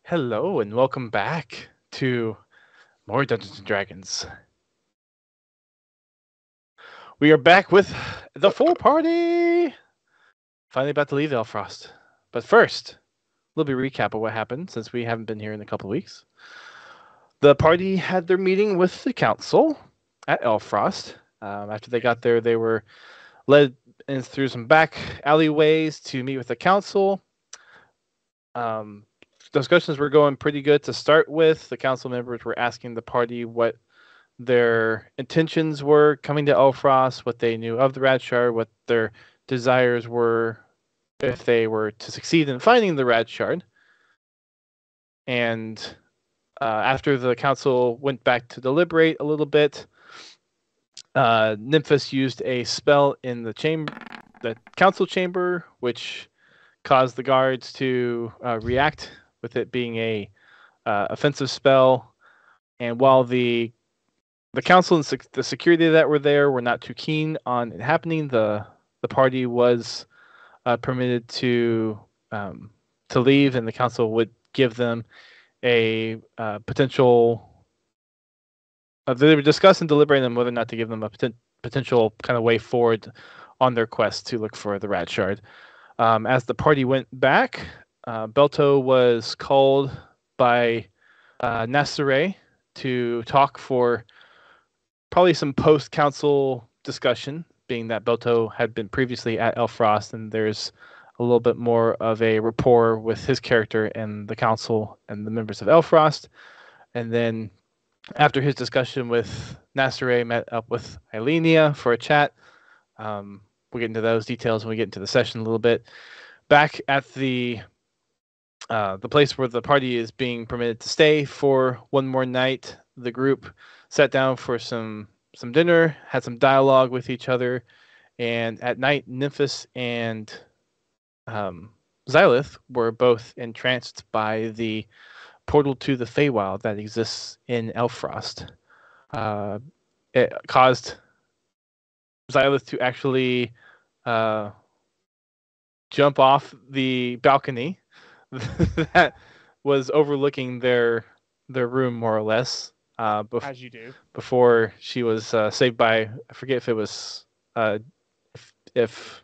Hello and welcome back to more Dungeons and Dragons. We are back with the full party. Finally about to leave Elfrost. But first, a little bit recap of what happened since we haven't been here in a couple of weeks. The party had their meeting with the council at Elfrost. After they got there, they were led in through some back alleyways to meet with the council. Discussions were going pretty good to start with. The council members were asking the party what their intentions were coming to Elfrost, what they knew of the Radshard, what their desires were if they were to succeed in finding the Radshard. And after the council went back to deliberate a little bit, Nymphus used a spell in the council chamber, which caused the guards to react with it being a offensive spell. And while the council and the security that were there were not too keen on it happening, the party was permitted to leave, and the council would give them a potential. They were discussing, deliberating on whether or not to give them a potential kind of way forward on their quest to look for the Radshard. As the party went back, Belto was called by Nasare to talk for probably some post-council discussion, being that Belto had been previously at Elfrost, and there's a little bit more of a rapport with his character and the council and the members of Elfrost. And then after his discussion with Nasare, met up with Ilenia for a chat. We'll get into those details when we get into the session a little bit. Back at the place where the party is being permitted to stay for one more night, the group sat down for some dinner, had some dialogue with each other, and at night, Nymphus and Xylith were both entranced by the portal to the Feywild that exists in Elfrost. It caused Xylith to actually jump off the balcony that was overlooking their room, more or less. As you do. Before she was saved by, I forget if it was if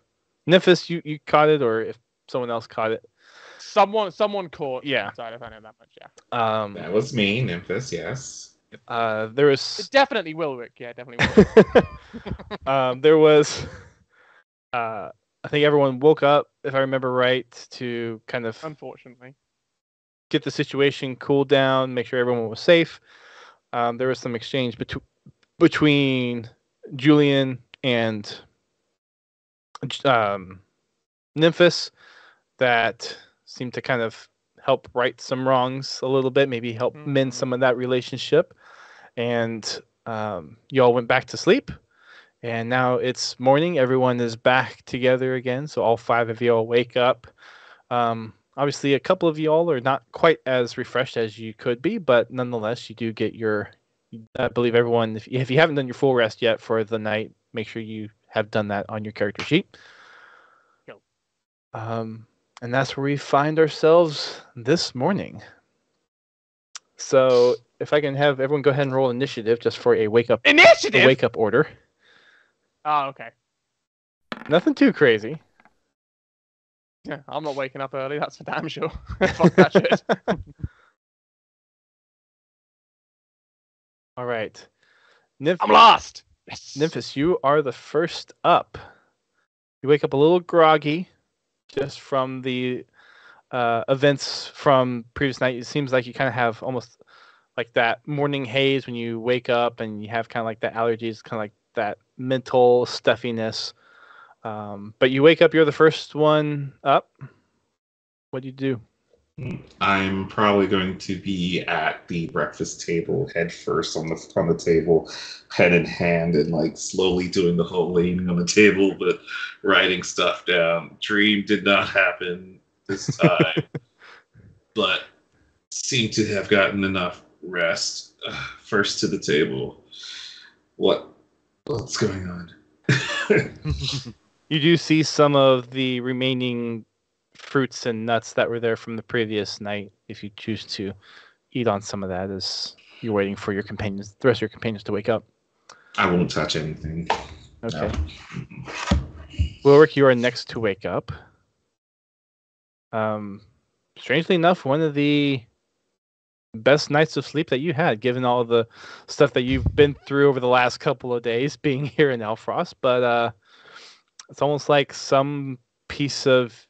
Nymphus you caught it or if someone else caught it. Someone caught. Yeah. Inside, if I know that much. Yeah. That was me, Nymphus. Yes. There was. It's definitely Wilwick. Yeah, definitely Wilwick. There was. I think everyone woke up, if I remember right, to kind of unfortunately get the situation cooled down, make sure everyone was safe. There was some exchange between Julian and Nymphus that seemed to kind of help right some wrongs a little bit, maybe help mend some of that relationship. And y'all went back to sleep. And now it's morning. Everyone is back together again. So all 5 of y'all wake up. Obviously, a couple of y'all are not quite as refreshed as you could be, but nonetheless, you do get your. I believe everyone, if you haven't done your full rest yet for the night, make sure you have done that on your character sheet. Yep. And that's where we find ourselves this morning. So if I can have everyone go ahead and roll initiative just for a wake up order. Oh, okay. Nothing too crazy. Yeah, I'm not waking up early, that's for damn sure. Fuck that shit. All right. I'm lost! Yes. Nymphus, you are the first up. You wake up a little groggy just from the events from previous night. It seems like you kind of have almost like that morning haze when you wake up and you have kind of like that allergies, kind of like that mental stuffiness. But you wake up, you're the first one up. What do you do? I'm probably going to be at the breakfast table, head first on the table, head in hand, and like slowly doing the whole leaning on the table, but writing stuff down. Dream did not happen this time, but seem to have gotten enough rest. First to the table. What's going on? You do see some of the remaining fruits and nuts that were there from the previous night. If you choose to eat on some of that, as you're waiting for the rest of your companions to wake up. I won't touch anything. Okay. No. Wilrick, you are next to wake up. Strangely enough, one of the best nights of sleep that you had, given all the stuff that you've been through over the last couple of days being here in Elfrost. But it's almost like some piece of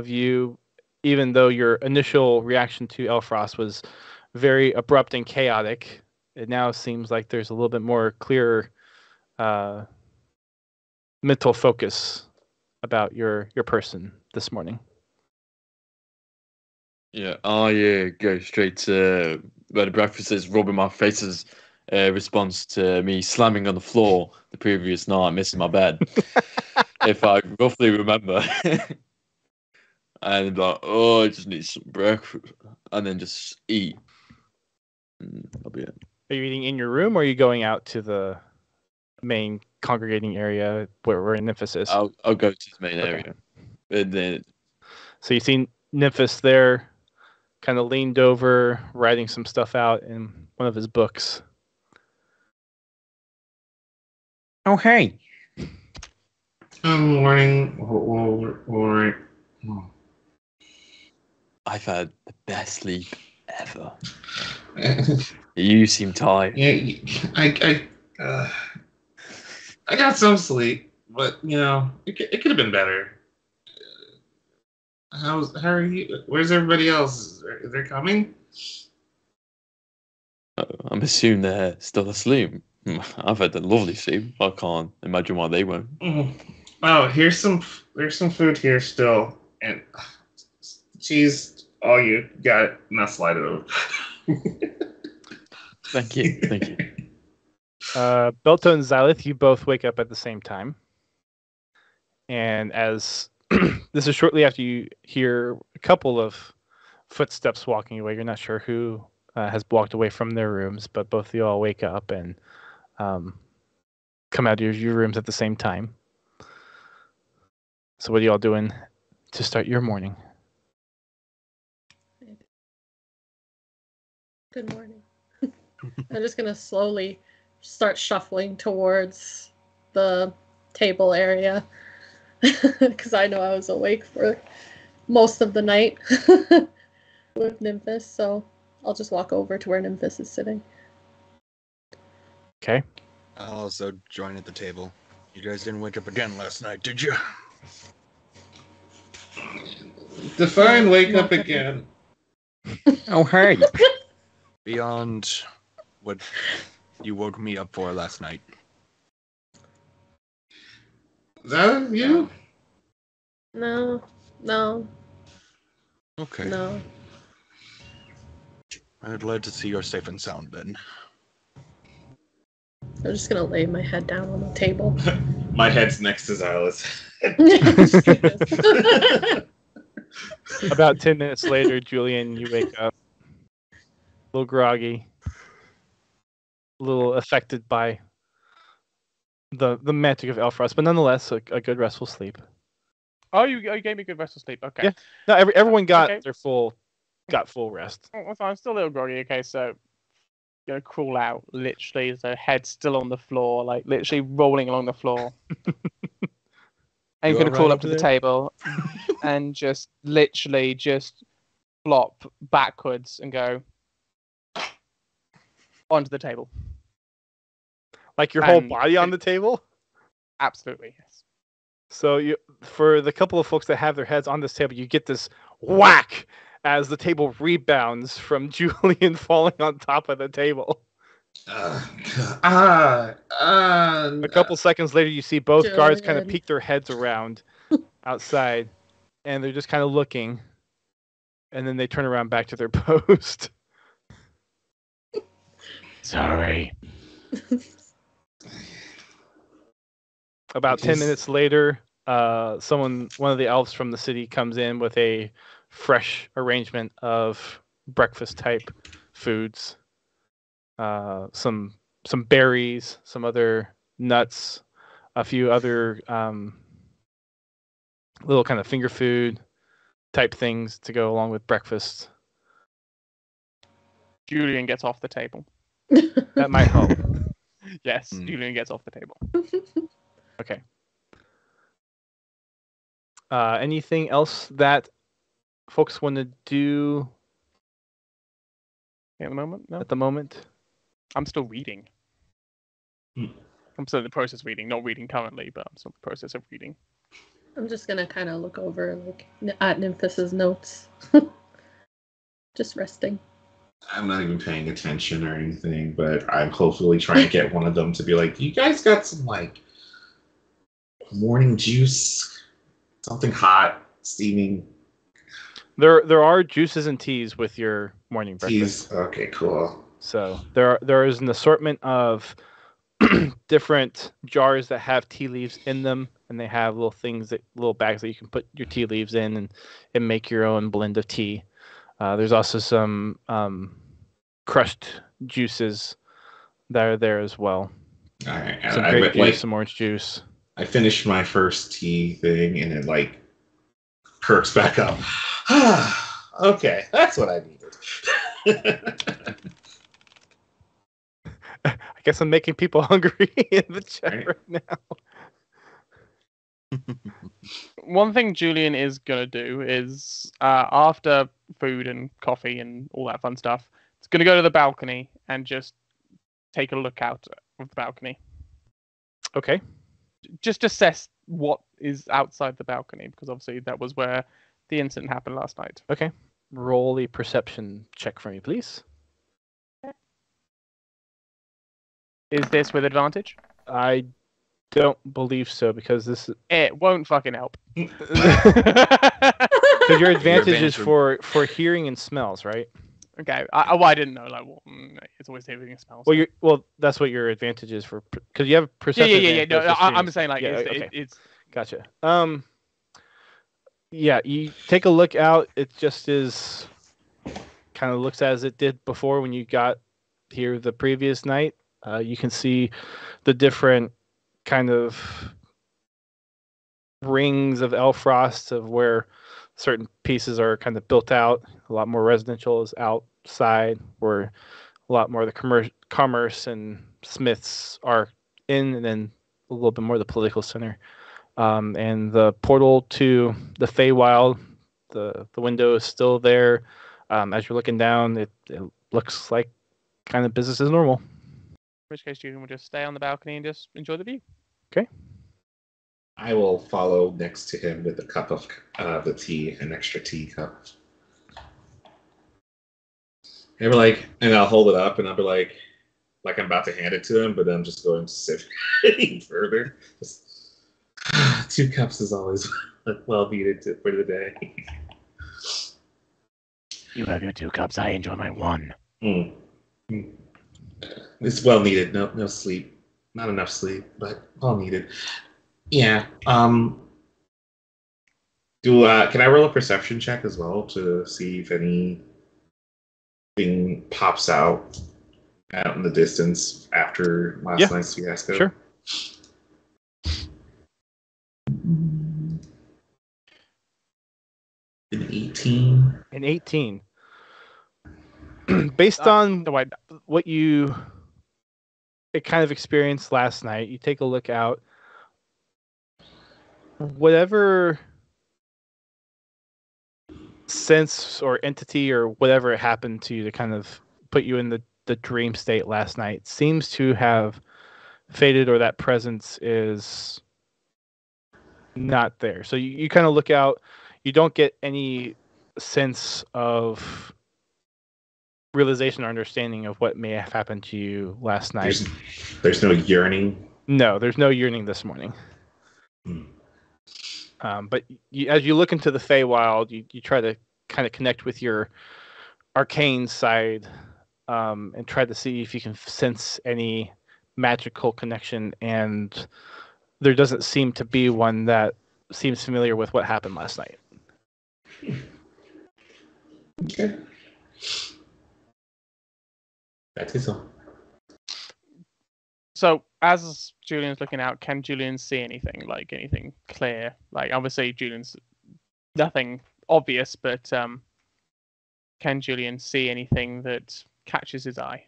you, even though your initial reaction to Elfrost was very abrupt and chaotic, it now seems like there's a little bit more clear mental focus about your person this morning. Yeah, I go straight to where the breakfast is, rubbing my face as a response to me slamming on the floor the previous night, missing my bed. If I roughly remember. And like, oh, I just need some breakfast. And then just eat. That'll be it. Are you eating in your room, or are you going out to the main congregating area where Nymphis is? I'll go to the main area. And then, so you see Nymphis there, kind of leaned over, writing some stuff out in one of his books. Oh, hey. Good morning. All right. I've had the best sleep ever. You seem tired. Yeah, I got some sleep, but it could have been better. How are you? Where's everybody else? Are they coming? I'm assuming they're still asleep. I've had a lovely sleep. I can't imagine why they won't. Oh, there's some food here still, and cheese. Oh, you got it. Now slide it over. Thank you. Belto and Xylith, you both wake up at the same time. And as this is shortly after you hear a couple of footsteps walking away, you're not sure who has walked away from their rooms, but both of you all wake up and come out of your rooms at the same time. So what are you all doing to start your morning? Good morning. I'm just going to slowly start shuffling towards the table area because I know I was awake for most of the night with Nymphis, so I'll just walk over to where Nymphis is sitting. Okay. I'll also join at the table. You guys didn't wake up again last night, did you? Define wake up again. Oh, hey. Beyond what you woke me up for last night. Is that you? No. Okay. No. I'm glad to see you're safe and sound then. I'm just going to lay my head down on the table. My head's next to Xylith. About 10 minutes later, Julian, you wake up. A little groggy. A little affected by the magic of Elfrost, but nonetheless, a good restful sleep. Oh, you gave me good restful sleep. Okay. Yeah. No, everyone got Okay. their full rest. Oh, I'm still a little groggy. Okay, so gonna crawl out, literally, the head still on the floor, like literally rolling along the floor. And You gonna all crawl right up to over the there? table and just literally just flop backwards and go onto the table. Like your whole And body on the table? Absolutely, yes. So for the couple of folks that have their heads on this table, you get this whack as the table rebounds from Julian falling on top of the table. A couple seconds later, you see both guards kind of Julian. peek their heads around outside, and they're just kind of looking, and then they turn around back to their post. Sorry. About 10 minutes later, one of the elves from the city comes in with a fresh arrangement of breakfast type foods, some berries, some other nuts, a few other little kind of finger food, type things to go along with breakfast. Julian gets off the table. That might help. Yes, Hmm. Julian gets off the table. Okay. Anything else that folks want to do At the moment, no. at the moment? I'm still reading. Hmm. I'm still in the process of reading, not reading currently, but I'm still in the process of reading. I'm just gonna kind of look over at Nymphus's notes. Just resting. I'm not even paying attention or anything, but I'm hopefully trying to get one of them to be like, you guys got some like morning juice, something hot, steaming There are juices and teas with your morning breakfast. teas. Okay, cool. So there is an assortment of different jars that have tea leaves in them, and they have little bags that you can put your tea leaves in and make your own blend of tea. There's also some crushed juices that are there as well. All right, Some I grape bet, juice, like some orange juice. I finished my first tea thing, and it like perks back up. Okay, that's what I needed. I guess I'm making people hungry in the chat Right. right now. One thing Julian is going to do is, after food and coffee and all that fun stuff, it's going to go to the balcony and just take a look out of the balcony. Okay. Just assess what is outside the balcony, because obviously that was where the incident happened last night. Okay. Roll a perception check for me, please. Is this with advantage? I don't believe so because this is It won't fucking help. because your advantage is advantage for hearing and smells, right? Okay, I didn't know. Like, well, it's always everything smells. Well, that's what your advantage is for because you have perception. Yeah. advantage, No, but it's just hearing I'm and- saying like yeah, it's, okay. it's Gotcha. Yeah, you take a look out. It just is kind of looks as it did before when you got here the previous night. You can see the different kind of rings of Elfrost of where certain pieces are kind of built out. A lot more residential is outside, where a lot more of the commerce and smiths are in, and then a little bit more of the political center. And the portal to the Feywild, the window is still there. As you're looking down, it looks like kind of business as normal. in which case Julian will just stay on the balcony and just enjoy the view. I will follow next to him with a cup of the tea, an extra tea cup. And we're like, and I'll hold it up, and I'll be like I'm about to hand it to him, but then I'm just going to sip further. Just 2 cups is always well needed for the day. You have your 2 cups. I enjoy my 1. Mm. Mm. It's well needed. No sleep, not enough sleep, but well needed. Yeah. Can I roll a perception check as well to see if anything pops out in the distance after last night's fiasco? Sure. An 18. An 18. Based on what you kind of experienced last night, you take a look out. Whatever sense or entity or whatever happened to you to kind of put you in the dream state last night seems to have faded, or that presence is not there. So you kind of look out. You don't get any sense of realization or understanding of what may have happened to you last night. There's no yearning. No, there's no yearning this morning. But as you look into the Feywild, you try to kind of connect with your arcane side and try to see if you can sense any magical connection. And there doesn't seem to be one that seems familiar with what happened last night. Okay. That is all. So, as Julian's looking out, can Julian see anything? Like, anything clear? Like, obviously, Julian's nothing obvious, but can Julian see anything that catches his eye?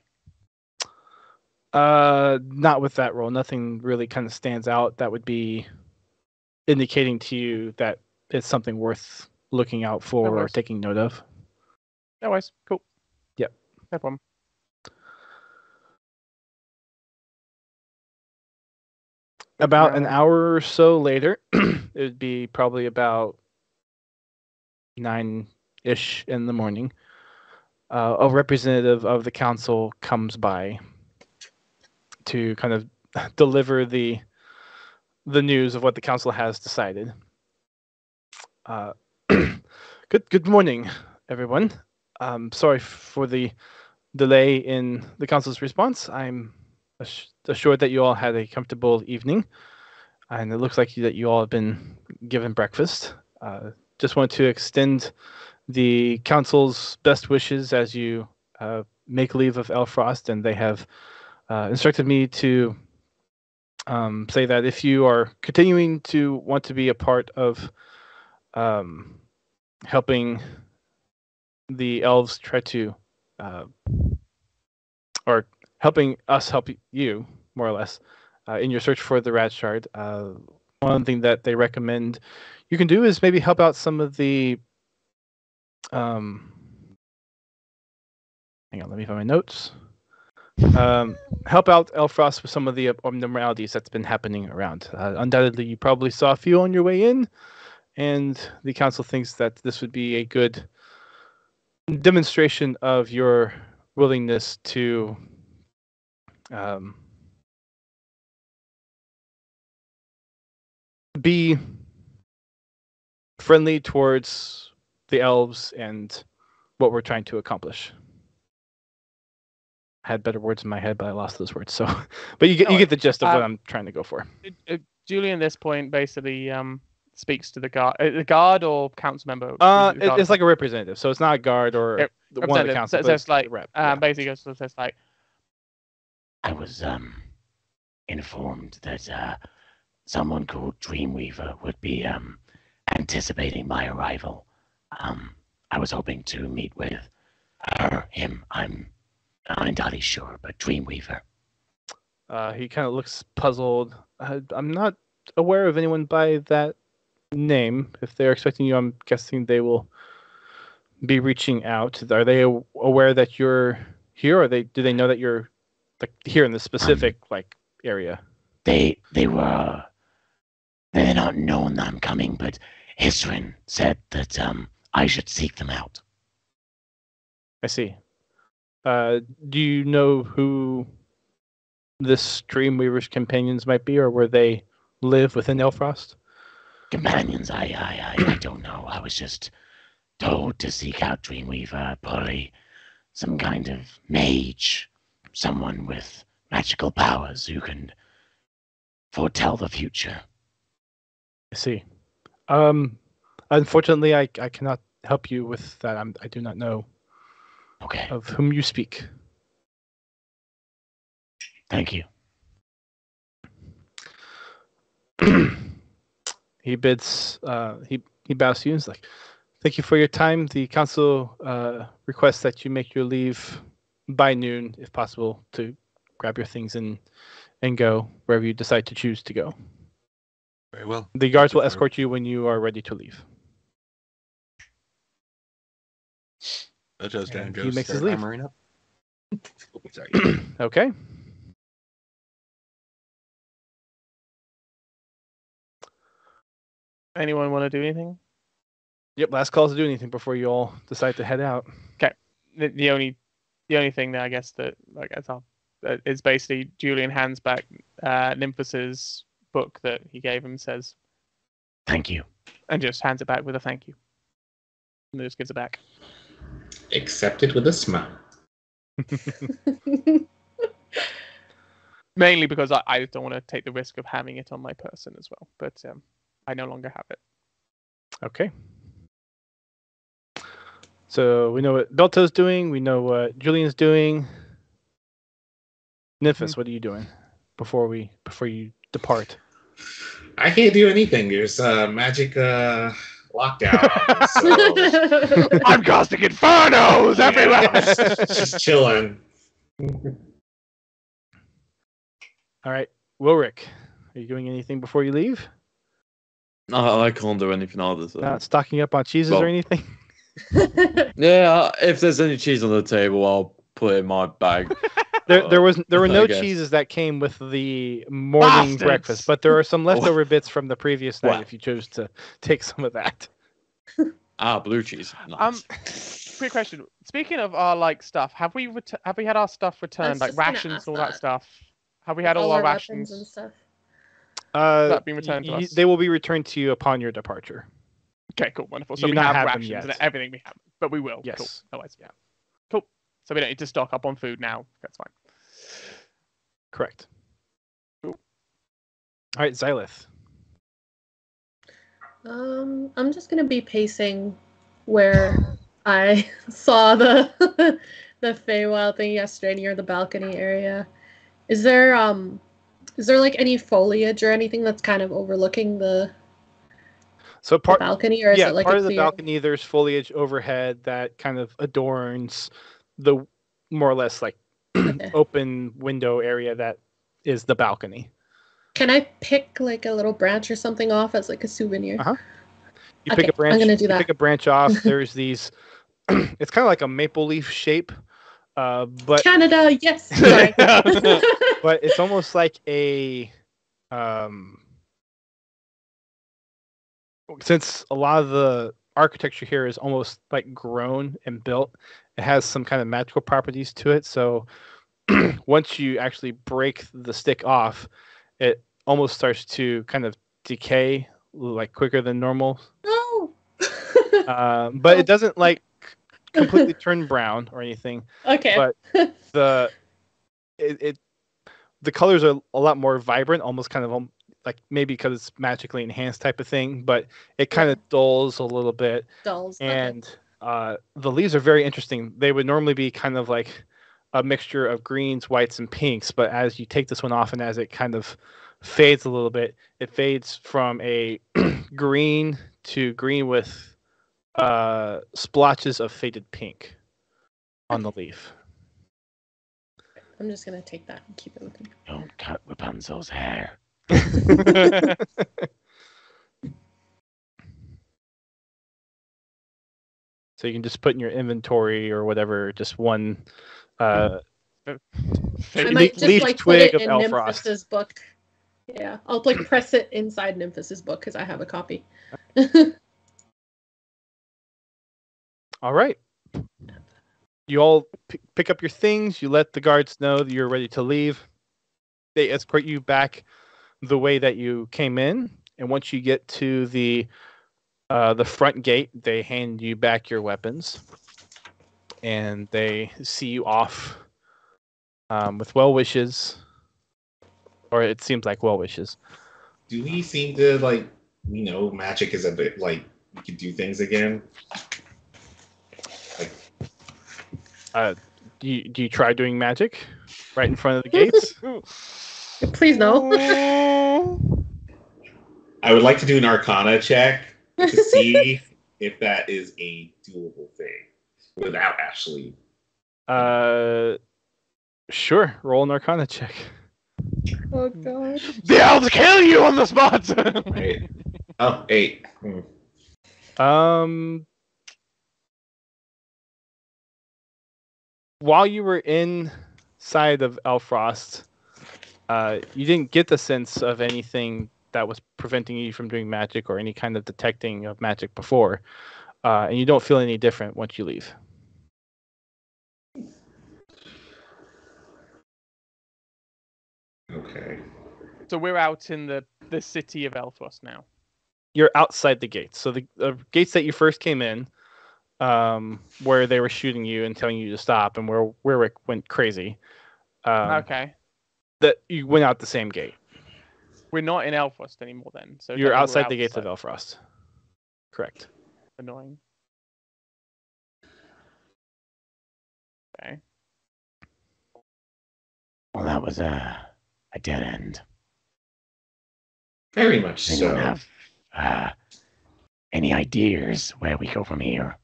Not with that roll. Nothing really kind of stands out that would be indicating to you that it's something worth looking out for No or worries. taking note of. No worries. Cool. Yep. No problem. About an hour or so later, it would be probably about 9-ish in the morning. A representative of the council comes by to kind of deliver the news of what the council has decided. Good morning, everyone. Sorry for the delay in the council's response. I'm assured that you all had a comfortable evening, and it looks like that you all have been given breakfast. Just want to extend the council's best wishes as you make leave of Elfrost, and they have instructed me to say that if you are continuing to want to be a part of helping the elves try to, or helping us help you, more or less, in your search for the Rad Shard, one thing that they recommend you can do is maybe help out some of the hang on, let me find my notes. Help out Elfrost with some of the abnormalities that's been happening around. Undoubtedly, you probably saw a few on your way in, and the council thinks that this would be a good demonstration of your willingness to be friendly towards the elves and what we're trying to accomplish. I had better words in my head, but I lost those words. So, but you get the gist of what I'm trying to go for. Julian, at this point, basically speaks to the guard or council member. It's like a representative, so it's not a guard or one of the council. So it's like rep, basically, so it's like I was informed that someone called Dreamweaver would be anticipating my arrival. I was hoping to meet with him. I'm not entirely sure, but Dreamweaver. He kind of looks puzzled. I'm not aware of anyone by that name. If they're expecting you, I'm guessing they will be reaching out. Are they aware that you're here, or do they know that you're like here in the specific area? They're not known that I'm coming, but Isrin said that I should seek them out. I see. Do you know who this Dreamweaver's companions might be, or where they live within Elfrost? Companions, I don't know. I was just told to seek out Dreamweaver, probably some kind of mage, someone with magical powers who can foretell the future. I see. Unfortunately, I cannot help you with that. I do not know of whom you speak. Thank you. He bids. He bows to you and is like, "Thank you for your time. The council requests that you make your leave by noon, if possible, to grab your things and go wherever you decide to choose to go." Very well. The guards will escort you when you are ready to leave. He makes his leave. Up. Sorry. Okay. anyone want to do anything? Yep, last call to do anything before you all decide to head out. Okay. The only thing that I guess is basically Julian hands back Nymphus's book that he gave him, says, "Thank you," and just hands it back with a thank you. And just gives it back. Accepted with a smile. Mainly because I don't want to take the risk of having it on my person as well. But I no longer have it. Okay. So we know what Belto's doing. We know what Julian's doing. Nymphus, what are you doing before you depart? I can't do anything. There's magic lockdown. So I'm casting infernos everywhere. just chilling. All right, Wilrick, are you doing anything before you leave? No, I can't do anything either. So. Not stocking up on cheeses Well- or anything? Yeah, if there's any cheese on the table, I'll put it in my bag. There were I no guess. cheeses that came with the morning Bastards! breakfast, but there are some leftover bits from the previous night Wow. if you chose to take some of that. Blue cheese. Nice. Quick question. Speaking of our stuff, have we had our stuff returned, like just gonna rations ask and all that that. stuff? Have we had all our weapons and rations? stuff. That been returned to us? They will be returned to you upon your departure. Okay, cool, wonderful. So You we not have have them rations yet. and everything we have, but we will. Yes. Cool. Otherwise, yeah. Cool. So we don't need to stock up on food now. That's fine. Correct. Cool. All right, Xylith. I'm just gonna be pacing where I saw the the Feywild thing yesterday near the balcony area. Is there like any foliage or anything that's kind of overlooking the So part balcony, or is it like part a of the clear... balcony. There's foliage overhead that kind of adorns the more or less like Okay. open window area that is the balcony. Can I pick like a little branch or something off as like a souvenir? Uh-huh. You Okay, pick a branch. I'm gonna do you that. pick a branch off. There's these. It's kind of like a maple leaf shape, but Canada, yes. Sorry. but it's almost like a. Since a lot of the architecture here is almost like grown and built, it has some kind of magical properties to it. So once you actually break the stick off, it almost starts to kind of decay like quicker than normal. No. But it doesn't like completely turn brown or anything. Okay. But the colors are a lot more vibrant, almost kind of like maybe because it's magically enhanced type of thing, but it kind of dulls a little bit. Dolls. And the leaves are very interesting. They would normally be kind of like a mixture of greens, whites, and pinks, but as you take this one off and as it kind of fades a little bit, it fades from a green to green with splotches of faded pink on the leaf. I'm just gonna take that and keep it with me. Don't cut Rapunzel's hair. So you can just put in your inventory or whatever, just one I leaf might just like put twig it of in Elfrost. Nymphus's book. Yeah, I'll like press it inside Nymphus's book because I have a copy. All right. You all pick up your things. You let the guards know that you're ready to leave. They escort you back the way that you came in, and once you get to the front gate, they hand you back your weapons, and they see you off with well wishes, or it seems like well wishes. Do we seem to magic is a bit like we could do things again? Do you try doing magic right in front of the gates? Please no. I would like to do an Arcana check to see if that is a doable thing without actually. Sure. Roll an Arcana check. Oh god. The elves kill you on the spot. Right. Oh, 8. While you were inside of Elfrost, you didn't get the sense of anything that was preventing you from doing magic or any kind of detecting of magic before, and you don't feel any different once you leave. Okay. So we're out in the city of Elfrost now. You're outside the gates. So the gates that you first came in, where they were shooting you and telling you to stop, and where Rick went crazy. Okay. That you went out the same gate. We're not in Elfrost anymore then. So You're technically we're outside the gates of outside. Elfrost. Correct. Annoying. Okay. Well, that was a dead end. Very much Anyone so. have Any ideas where we go from here?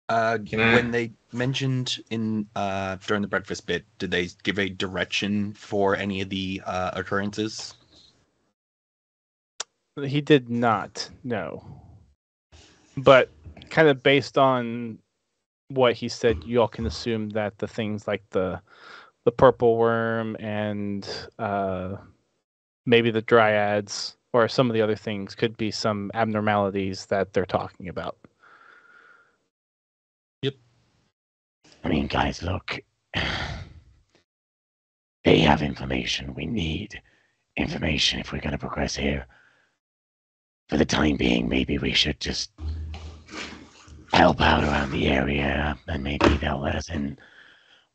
When they mentioned in during the breakfast bit, did they give a direction for any of the occurrences? He did not, no. But kind of based on what he said, you all can assume that the things like the purple worm and maybe the dryads or some of the other things could be some abnormalities that they're talking about. I mean, guys, look. They have information. We need information if we're going to progress here. For the time being, maybe we should just help out around the area, and maybe they'll let us in.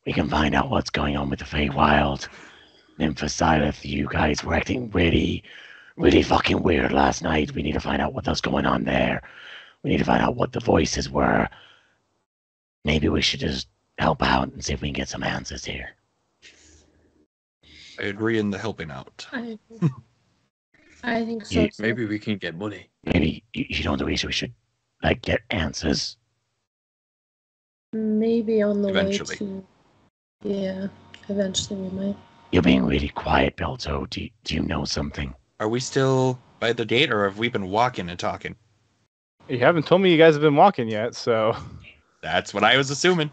We can find out what's going on with the Feywild. Nymphosilith, you guys were acting really fucking weird last night. We need to find out what was going on there. We need to find out what the voices were. Maybe we should just help out and see if we can get some answers here. I agree in the helping out. I think so. Maybe we can get money. Maybe you know the reason we should get answers. Maybe on the Eventually. way to. Yeah, eventually we might. You're being really quiet, Belto. Do you know something? Are we still by the gate, or have we been walking and talking? You haven't told me you guys have been walking yet, so That's what I was assuming.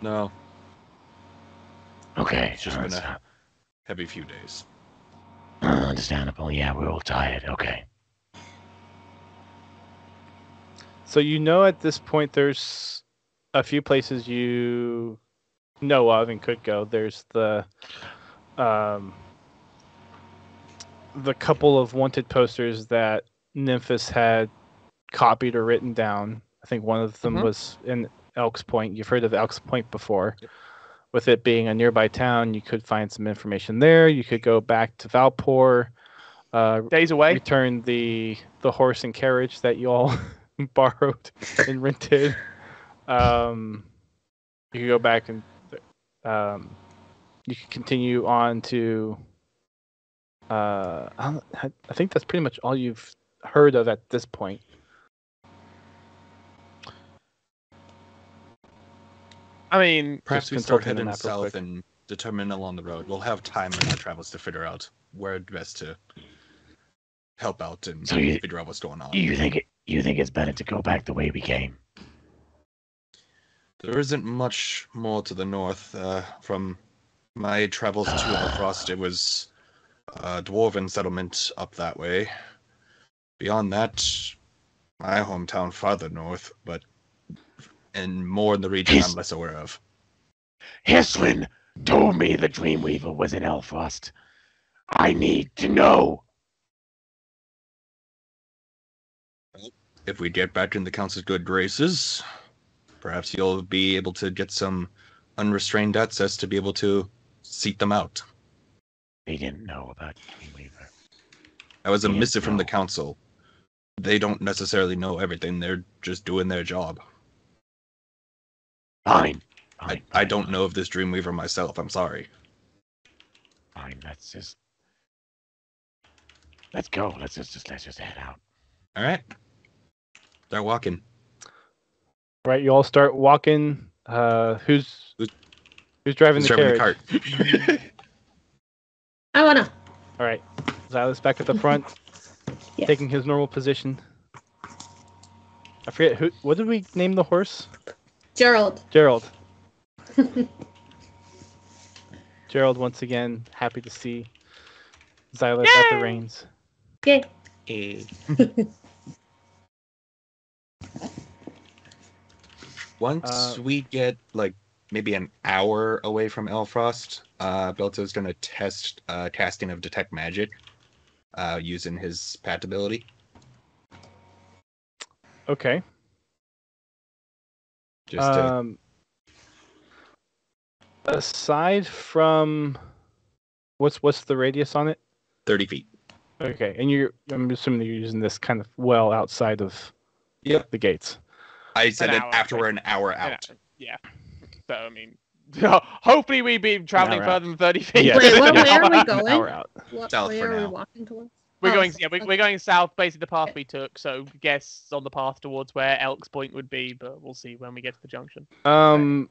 No, Okay, It's just been a heavy few days. understandable. Yeah, we're all tired. Okay. So you know at this point there's a few places you know of and could go. There's the couple of wanted posters that Nymphis had copied or written down. I think one of them was in Elk's Point. You've heard of Elk's Point before. Yep. With it being a nearby town, you could find some information there. You could go back to Valpor. Days away. Return the horse and carriage that you all borrowed and rented. You could go back and you could continue on to. I think that's pretty much all you've heard of at this point. I mean, Perhaps Just we start consulting the heading map real south quick. and determine along the road. We'll have time in our travels to figure out where best to help out and So you- figure out what's going on. You think it's better to go back the way we came? There isn't much more to the north. From my travels to Elfrost, it was a dwarven settlement up that way. Beyond that, my hometown farther north, and more in the region I'm less aware of. Hislin told me the Dreamweaver was in Elfrost. I need to know. If we get back in the Council's good graces, perhaps you'll be able to get some unrestrained access to be able to seek them out. They didn't know about Dreamweaver. That was a Yeah, missive from the no. Council. They don't necessarily know everything. They're just doing their job. Fine. I don't know of this Dreamweaver myself. I'm sorry. Fine. Let's go. Let's just head out. All right. Start walking. Right, you all start walking. Who's driving Who's the driving carriage? the cart? I wanna. All right, Xylus back at the front, Yeah. taking his normal position. I forget who. What did we name the horse? Gerald. Gerald. Gerald once again happy to see Xylus at the reins. Yay. Once we get like maybe an hour away from Elfrost, Belto's gonna test casting of detect magic, using his pact ability. Okay. Just to, Aside from what's the radius on it? 30 feet. Okay, and I'm assuming you're using this kind of well outside of Yep. the gates. I said An it hour, after like- we're an hour out. Yeah. So I mean, Hopefully, we've been traveling An hour further than 30 feet. Yes. Wait, what Yeah. way are we An going? hour out. What South way for are we now. walking towards? We're Oh, going, so- yeah, okay. we're going south, basically the path we took. So guess on the path towards where Elk's Point would be, but we'll see when we get to the junction. Belto,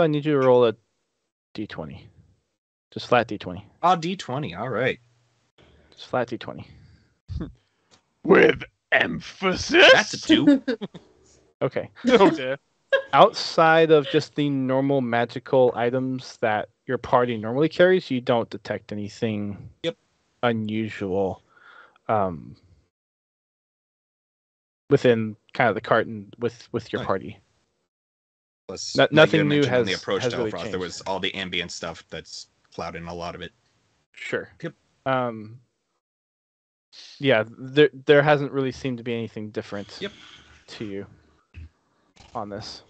I need you to roll a d20. Just flat d20. Ah, D20. All right. Just flat d20. With emphasis. That's a 2. Okay. Oh dear. Outside of just the normal magical items that your party normally carries, you don't detect anything unusual within kind of the cart and with your Right. party. Plus, nothing you new mentioned when has- the approach has to really Elfrost, there changed. was all the ambient stuff that's clouding a lot of it. Sure. Yep. Yeah, there hasn't really seemed to be anything different Yep. to you on this.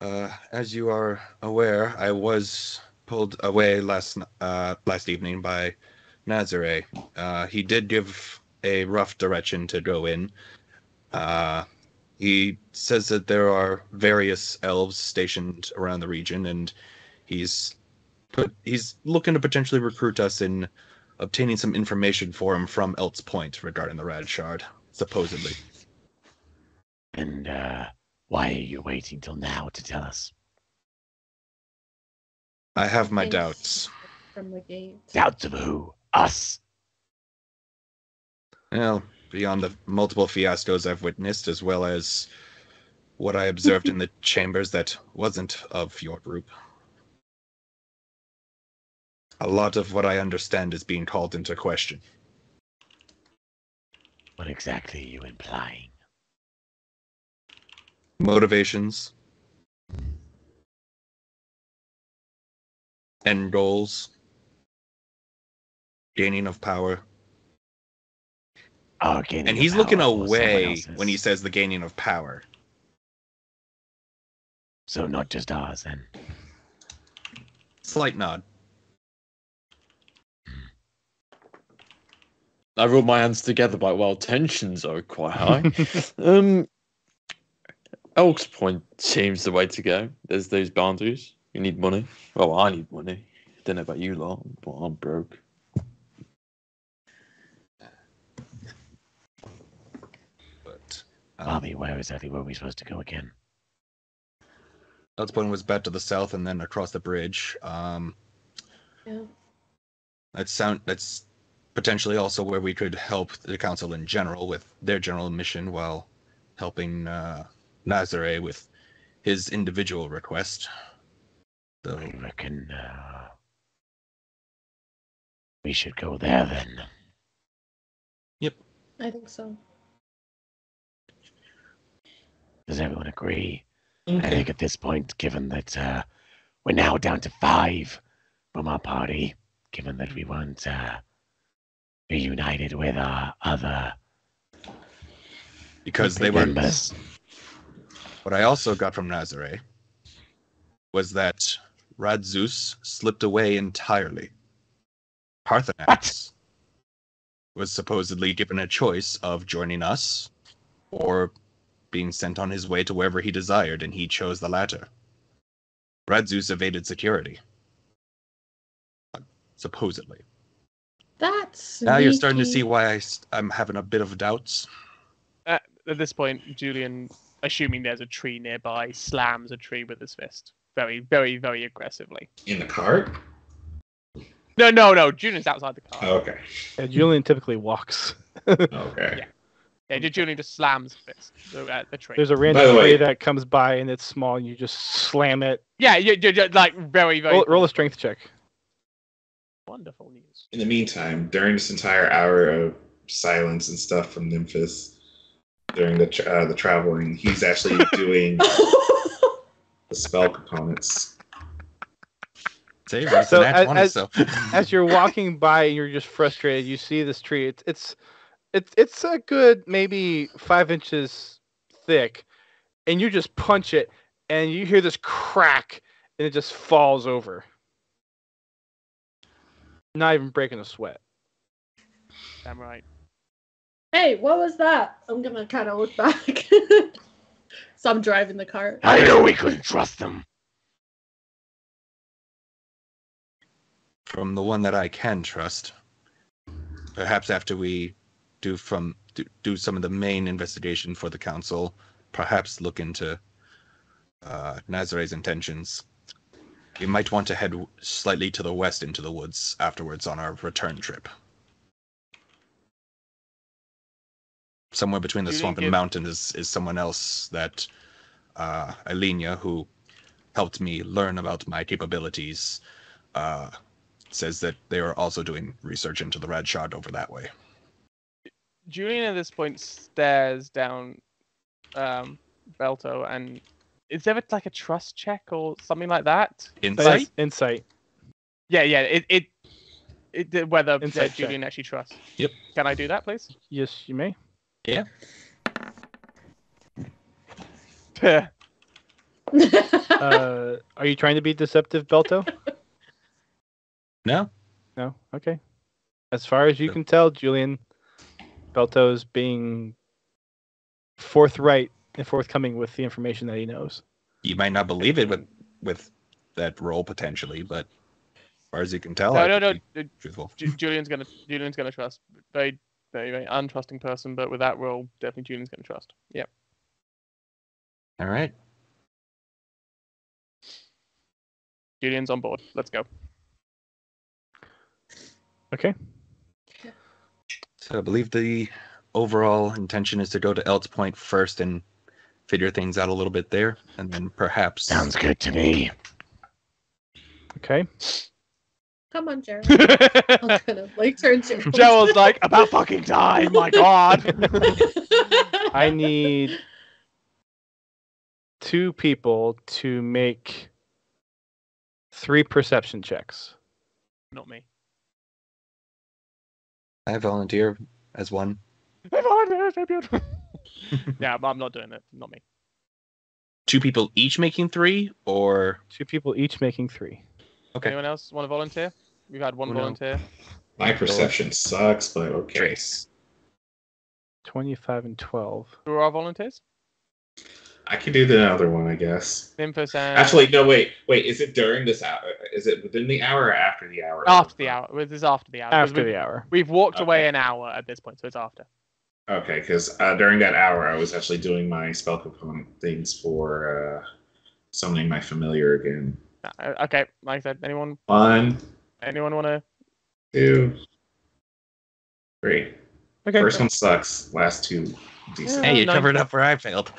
As you are aware, I was pulled away last evening by Nazare. He did give a rough direction to go in. He says that there are various elves stationed around the region, and he's looking to potentially recruit us in obtaining some information for him from Elf's Point regarding the Rad Shard, supposedly. And why are you waiting till now to tell us? I have my Thanks. doubts. From the gate. Doubts of who? Us. Well, beyond the multiple fiascos I've witnessed, as well as what I observed in the chambers that wasn't of your group. A lot of what I understand is being called into question. What exactly are you implying? Motivations. End goals. Gaining of power. Oh, gaining And of he's looking power for someone away else's. when he says the gaining of power. So not just ours, then. Slight nod. I rub my hands together, but well, tensions are quite high. Elk's Point seems the way to go. There's those boundaries. You need money. Well, I need money. I don't know about you lot, but I'm broke. But Bobby, where exactly were we supposed to go again? Elf's Point was back to the south and then across the bridge. Yeah. That's potentially also where we could help the council in general with their general mission while helping Nazare with his individual request. So, I reckon we should go there then. I think so. Does everyone agree? I think at this point, given that we're now down to 5 from our party, given that we weren't reunited with our other because they were. members. What I also got from Nazare was that Radzus slipped away entirely. Parthenax was supposedly given a choice of joining us or being sent on his way to wherever he desired, and he chose the latter. Radzus evaded security. Supposedly. That's Now you're starting to sneaky. see why I'm having a bit of doubts. At this point, Julian, assuming there's a tree nearby, slams a tree with his fist. Very, very, very aggressively. In the cart? No. Julian's outside the car. Oh, okay. Yeah, Julian typically walks. Okay. Yeah, Julian just slams fist at the tree. There's a By random the way- tree that comes by and it's small and you just slam it. Yeah, you like very, very Roll a strength check. wonderful news. In the meantime, during this entire hour of silence and stuff from Nymphis, during the traveling, he's actually doing the spell components. Save us So an act 20, As you're walking by and you're just frustrated, you see this tree. It's a good maybe 5 inches thick, and you just punch it, and you hear this crack, and it just falls over. Not even breaking a sweat. Damn right. Hey, what was that? I'm gonna kind of look back. So I'm driving the cart. I know we couldn't trust them. From the one that I can trust, perhaps after we do some of the main investigation for the council, perhaps look into Nazare's intentions. We might want to head slightly to the west into the woods afterwards on our return trip. Somewhere between the swamp and mountain is someone else that Alenia, who helped me learn about my capabilities, says that they are also doing research into the red shard over that way. Julian at this point stares down Belto, and is there like a trust check or something like that? Insight? Insight. Yeah. It whether Insight Julian actually trusts. Yep. Can I do that, please? Yes, you may. Yeah. Are you trying to be deceptive, Belto? No? No? Okay. As far as you can tell, Julian, Belto's being forthright and forthcoming with the information that he knows. You might not believe it with that role potentially, but as far as you can tell, No. Truthful. Julian's gonna trust. Very, very, very untrusting person, but with that role, definitely Julian's gonna trust. Yep. All right. Julian's on board. Let's go. Okay. So I believe the overall intention is to go to Elt's Point first and figure things out a little bit there, and then perhaps... Sounds good to me. Okay. Come on, Gerald. I'll kind of like turn to Gerald's like, about fucking time, my god. I need 2 people to make 3 perception checks. Not me. I volunteer as one. Yeah, I'm not doing it. Not me. 2 people each making 3, or... 2 people each making 3. Okay. Anyone else want to volunteer? We've had one volunteer. My perception sucks, but okay. Trace. 25 and 12. Who are our volunteers? I can do the other one, I guess. Nymphos and... Actually, no, wait. Is it during this hour? Is it within the hour or after the hour? After the hour. This is after the hour. After the hour. We've walked away Okay. an hour at this point, so it's after. Okay, because during that hour, I was actually doing my spell component things for summoning my familiar again. Okay, like I said, anyone 1, want to... 2, 3. Okay. First one sucks. Last 2 decent. Hey, you Nice. covered up where I failed.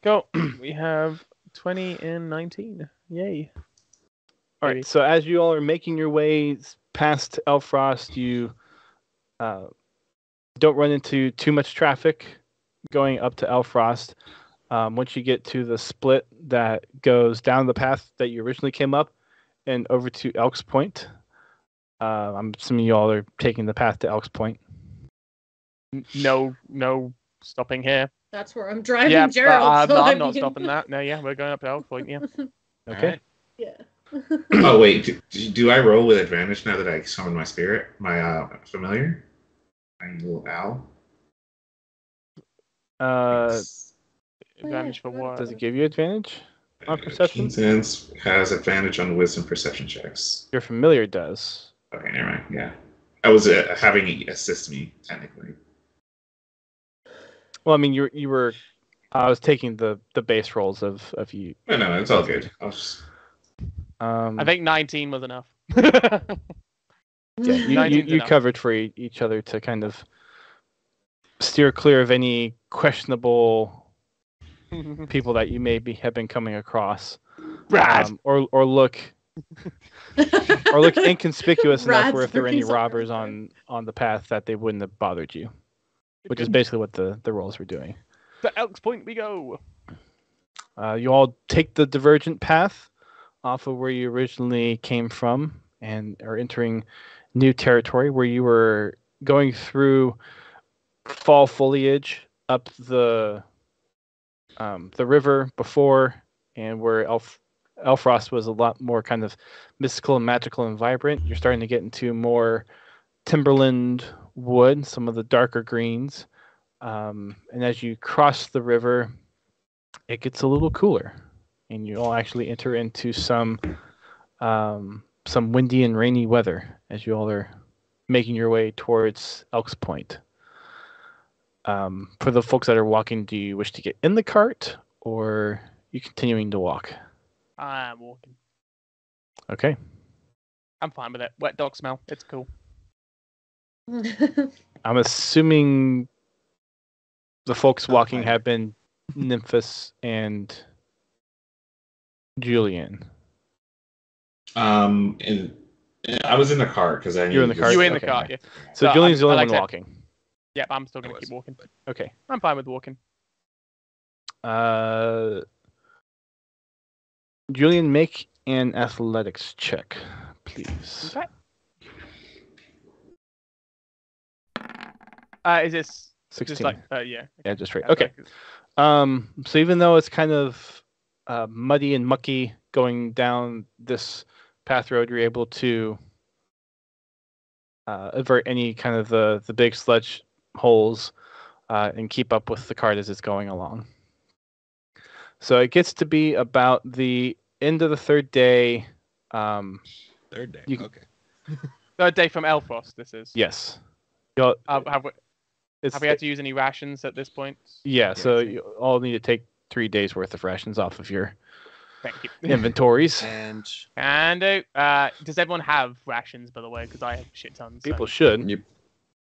Go. We have 20 and 19. Yay. All right. So as you all are making your way past Elfrost, you don't run into too much traffic going up to Elfrost. Once you get to the split that goes down the path that you originally came up and over to Elk's Point, I'm assuming you all are taking the path to Elk's Point. No stopping here. That's where I'm driving Yeah, Gerald. but, so I'm I not mean- stopping that. No, yeah, we're going up to Elk Point, yeah. Okay. Alright. Yeah. Oh wait, do I roll with advantage now that I summon my spirit, my familiar? My little owl. Advantage for what? Does it give you advantage on perception? Keensense has advantage on wisdom perception checks. Your familiar does. Okay, never mind. Yeah, I was having it assist me technically. Well, I mean, you were. I was taking the base rolls of you. No, it's all good. I'll just... I think 19 was enough. Yeah, you 19's enough. covered for each other to kind of steer clear of any questionable people that you have been coming across, or look inconspicuous enough Rad's where if there were any looking robbers somewhere. on the path that they wouldn't have bothered you, which is basically what the rolls were doing. To Elk's Point we go. You all take the divergent path off of where you originally came from and are entering new territory where you were going through fall foliage up the river before, and where Elfrost was a lot more kind of mystical and magical and vibrant. You're starting to get into more timberland wood, some of the darker greens. And as you cross the river, it gets a little cooler, and you all actually enter into some windy and rainy weather as you all are making your way towards Elk's Point. For the folks that are walking, do you wish to get in the cart, or you continuing to walk? I'm walking. Okay. I'm fine with it. Wet dog smell. It's cool. I'm assuming the folks walking fine. have been Nymphus and Julian. And I was in the car because I You're in the car? You were in the Okay. car, yeah. So So Julian's the only like one I said- walking. Yeah, but I'm still I gonna was, keep walking. but Okay. I'm fine with walking. Julian, make an athletics check, please. Okay. Is this 16. just like yeah? Yeah, just right. Yeah, Okay. So even though it's kind of muddy and mucky going down this path road, you're able to avert any kind of the big sludge holes and keep up with the cart as it's going along. So it gets to be about the end of the third day. third day. You can- Okay. Third day from Elfrost. This is. Yes. You'll, Have it's, we had to use any rations at this point? yeah, so I see. you all need to take 3 days worth of rations off of your Thank you. inventories. And And does everyone have rations, by the way? Because I have shit tons. So. People should. Yep.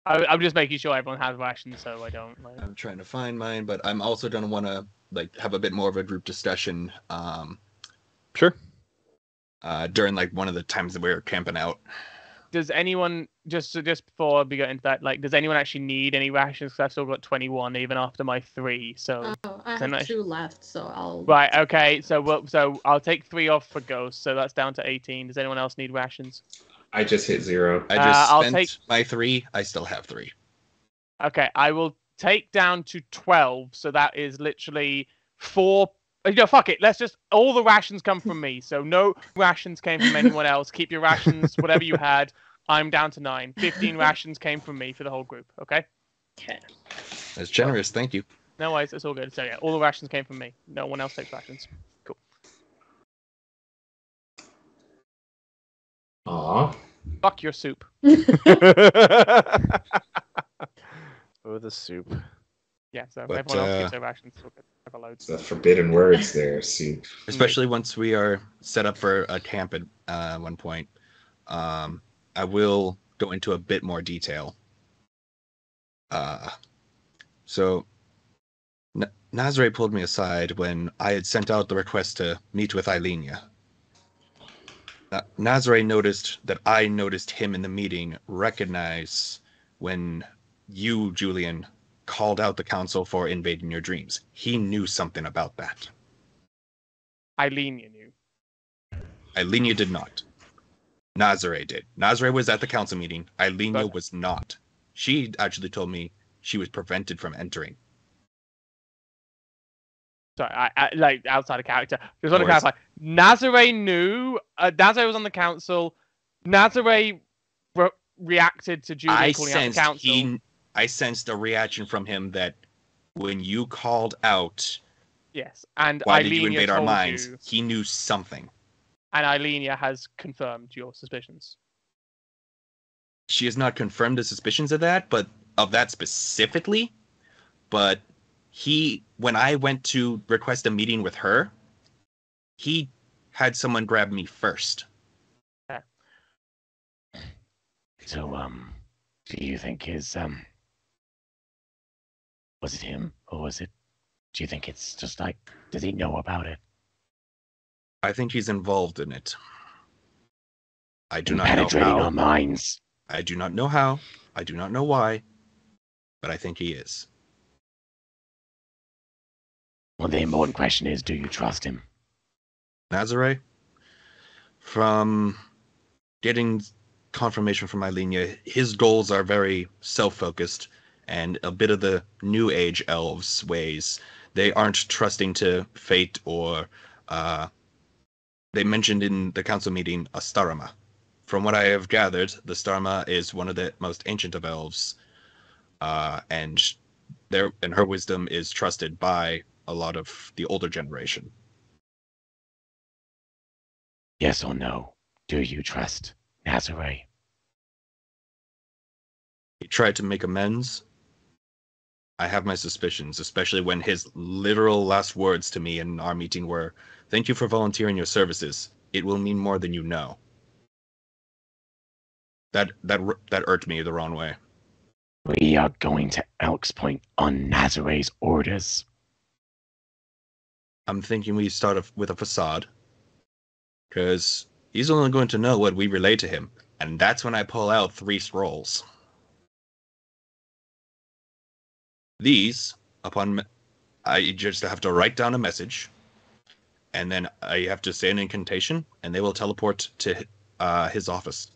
I'm just making sure everyone has rations, so I don't. Like... I'm trying to find mine, but I'm also gonna want to like have a bit more of a group discussion. Sure. During like one of the times that we were camping out. Does anyone just before we get into that, like, does anyone actually need any rations? Because I've still got 21 even after my 3. So I then have 2 left, so I'll. right, okay. So I'll take 3 off for Ghost, so that's down to 18. Does anyone else need rations? I just hit 0. I just I'll spent take- my 3. I still have 3. Okay, I will take down to 12. So that is literally 4. Fuck it. Let's just all the rations come from me. So no rations came from anyone else. Keep your rations, whatever you had. I'm down to 9. 15 rations came from me for the whole group. Okay. Okay. That's generous. Thank you. No worries. It's all good. So yeah, all the rations came from me. No one else takes rations. Cool. Aw. Fuck your soup. Oh, the soup. Yeah. So But, everyone else keeps their rations. It's all good. I have loads. The forbidden words there, soup. Especially once we are set up for a camp at one point. I will go into a bit more detail. So Nazare pulled me aside when I had sent out the request to meet with Eilenia. Nazare noticed that I noticed him in the meeting recognize when you, Julian, called out the council for invading your dreams. He knew something about that. Eilenia knew. Eilenia did not. Nazare did. Nazare was at the council meeting. Eilenia But- was not. She actually told me she was prevented from entering. Sorry, I like outside of character. Just want to No worries. clarify. Nazare knew. Nazare was on the council. Nazare reacted to Julian calling out the council. I sensed a reaction from him that when you called out, Yes, and why did you Eilenia invade our told minds? you, He knew something. and Eilenia has confirmed your suspicions. She has not confirmed the suspicions of that specifically. But when I went to request a meeting with her, he had someone grab me first. So, do you think was it him, or do you think it's just like, does he know about it? I think he's involved in it. I do not know Penetrating how. our minds. I do not know how. I do not know why. But I think he is. Well, the important question is, do you trust him? Nazare? From getting confirmation from Eilenia, his goals are very self-focused and a bit of the New Age elves ways. They aren't trusting to fate or... they mentioned in the council meeting Astarama. From what I have gathered, the Starma is one of the most ancient of elves, and her wisdom is trusted by a lot of the older generation. Yes or no? Do you trust Nazare? He tried to make amends. I have my suspicions, especially when his literal last words to me in our meeting were, "Thank you for volunteering your services. It will mean more than you know." That irked me the wrong way. We are going to Elks Point on Nazare's orders. I'm thinking we start with a facade, because he's only going to know what we relay to him, and that's when I pull out 3 scrolls. These, I just have to write down a message, and then I have to say an incantation, and they will teleport to his office.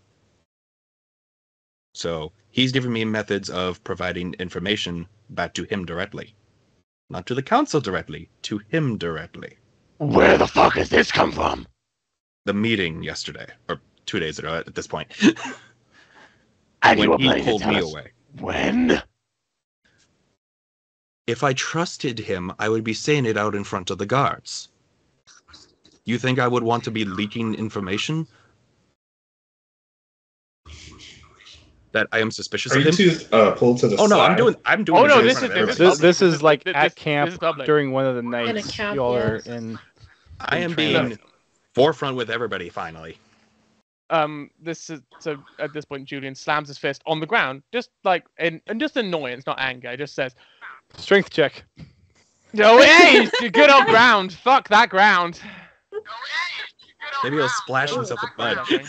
So he's giving me methods of providing information back to him directly. Not to the council directly, to him directly. Where the fuck has this come from? The meeting yesterday, or 2 days ago at this point. And you were when he planning to pulled tell me us away. when? If I trusted him, I would be saying it out in front of the guards. You think I would want to be leaking information that I am suspicious Are of you him? two pulled to the Oh no, side? I'm doing. Oh, it no, in this front is- of this everybody. This is like This- at this camp is public. during one of the a nights camp, y'all yeah. are in. I am training. being forefront with everybody finally. This is so. At this point, Julian slams his fist on the ground, just like and just annoyance, not anger. He just says, Strength check. "No, hey, good old ground. Fuck that ground." Maybe he'll splash Oh, himself with right, mud. okay.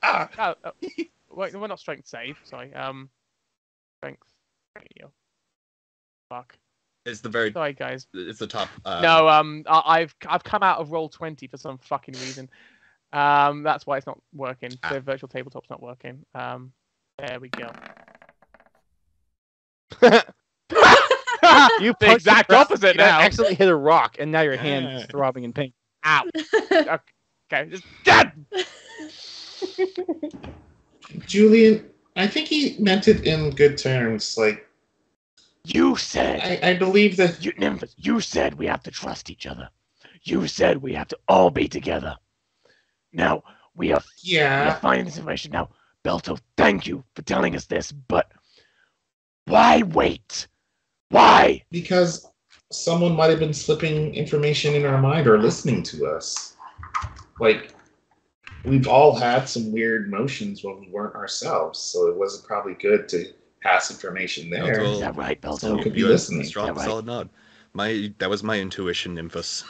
Ah! Wait, we're not strength save. Sorry. Strength. Radio. Fuck. It's the very. Sorry, guys. It's the top. No. I've come out of roll 20 for some fucking reason. That's why it's not working. Ah. The virtual tabletop's not working. There we go. You The punched exact the ground, opposite you now. accidentally hit a rock, and now your hand Yeah. is throbbing in pain. Ow. Okay. Just dead. Julian, I think he meant it in good terms. Like, You said, I believe that. Nymphus, you said we have to trust each other. You said we have to all be together. Now, we are Yeah. finding this information. Now, Belto, thank you for telling us this, but why wait? Why? Because someone might have been slipping information in our mind or listening to us. Like, we've all had some weird motions when we weren't ourselves, so it wasn't probably good to pass information there. Well, Is that right, Someone Belto? could be You have listening. a strong, Yeah, right. solid nod. That was my intuition, Nymphus.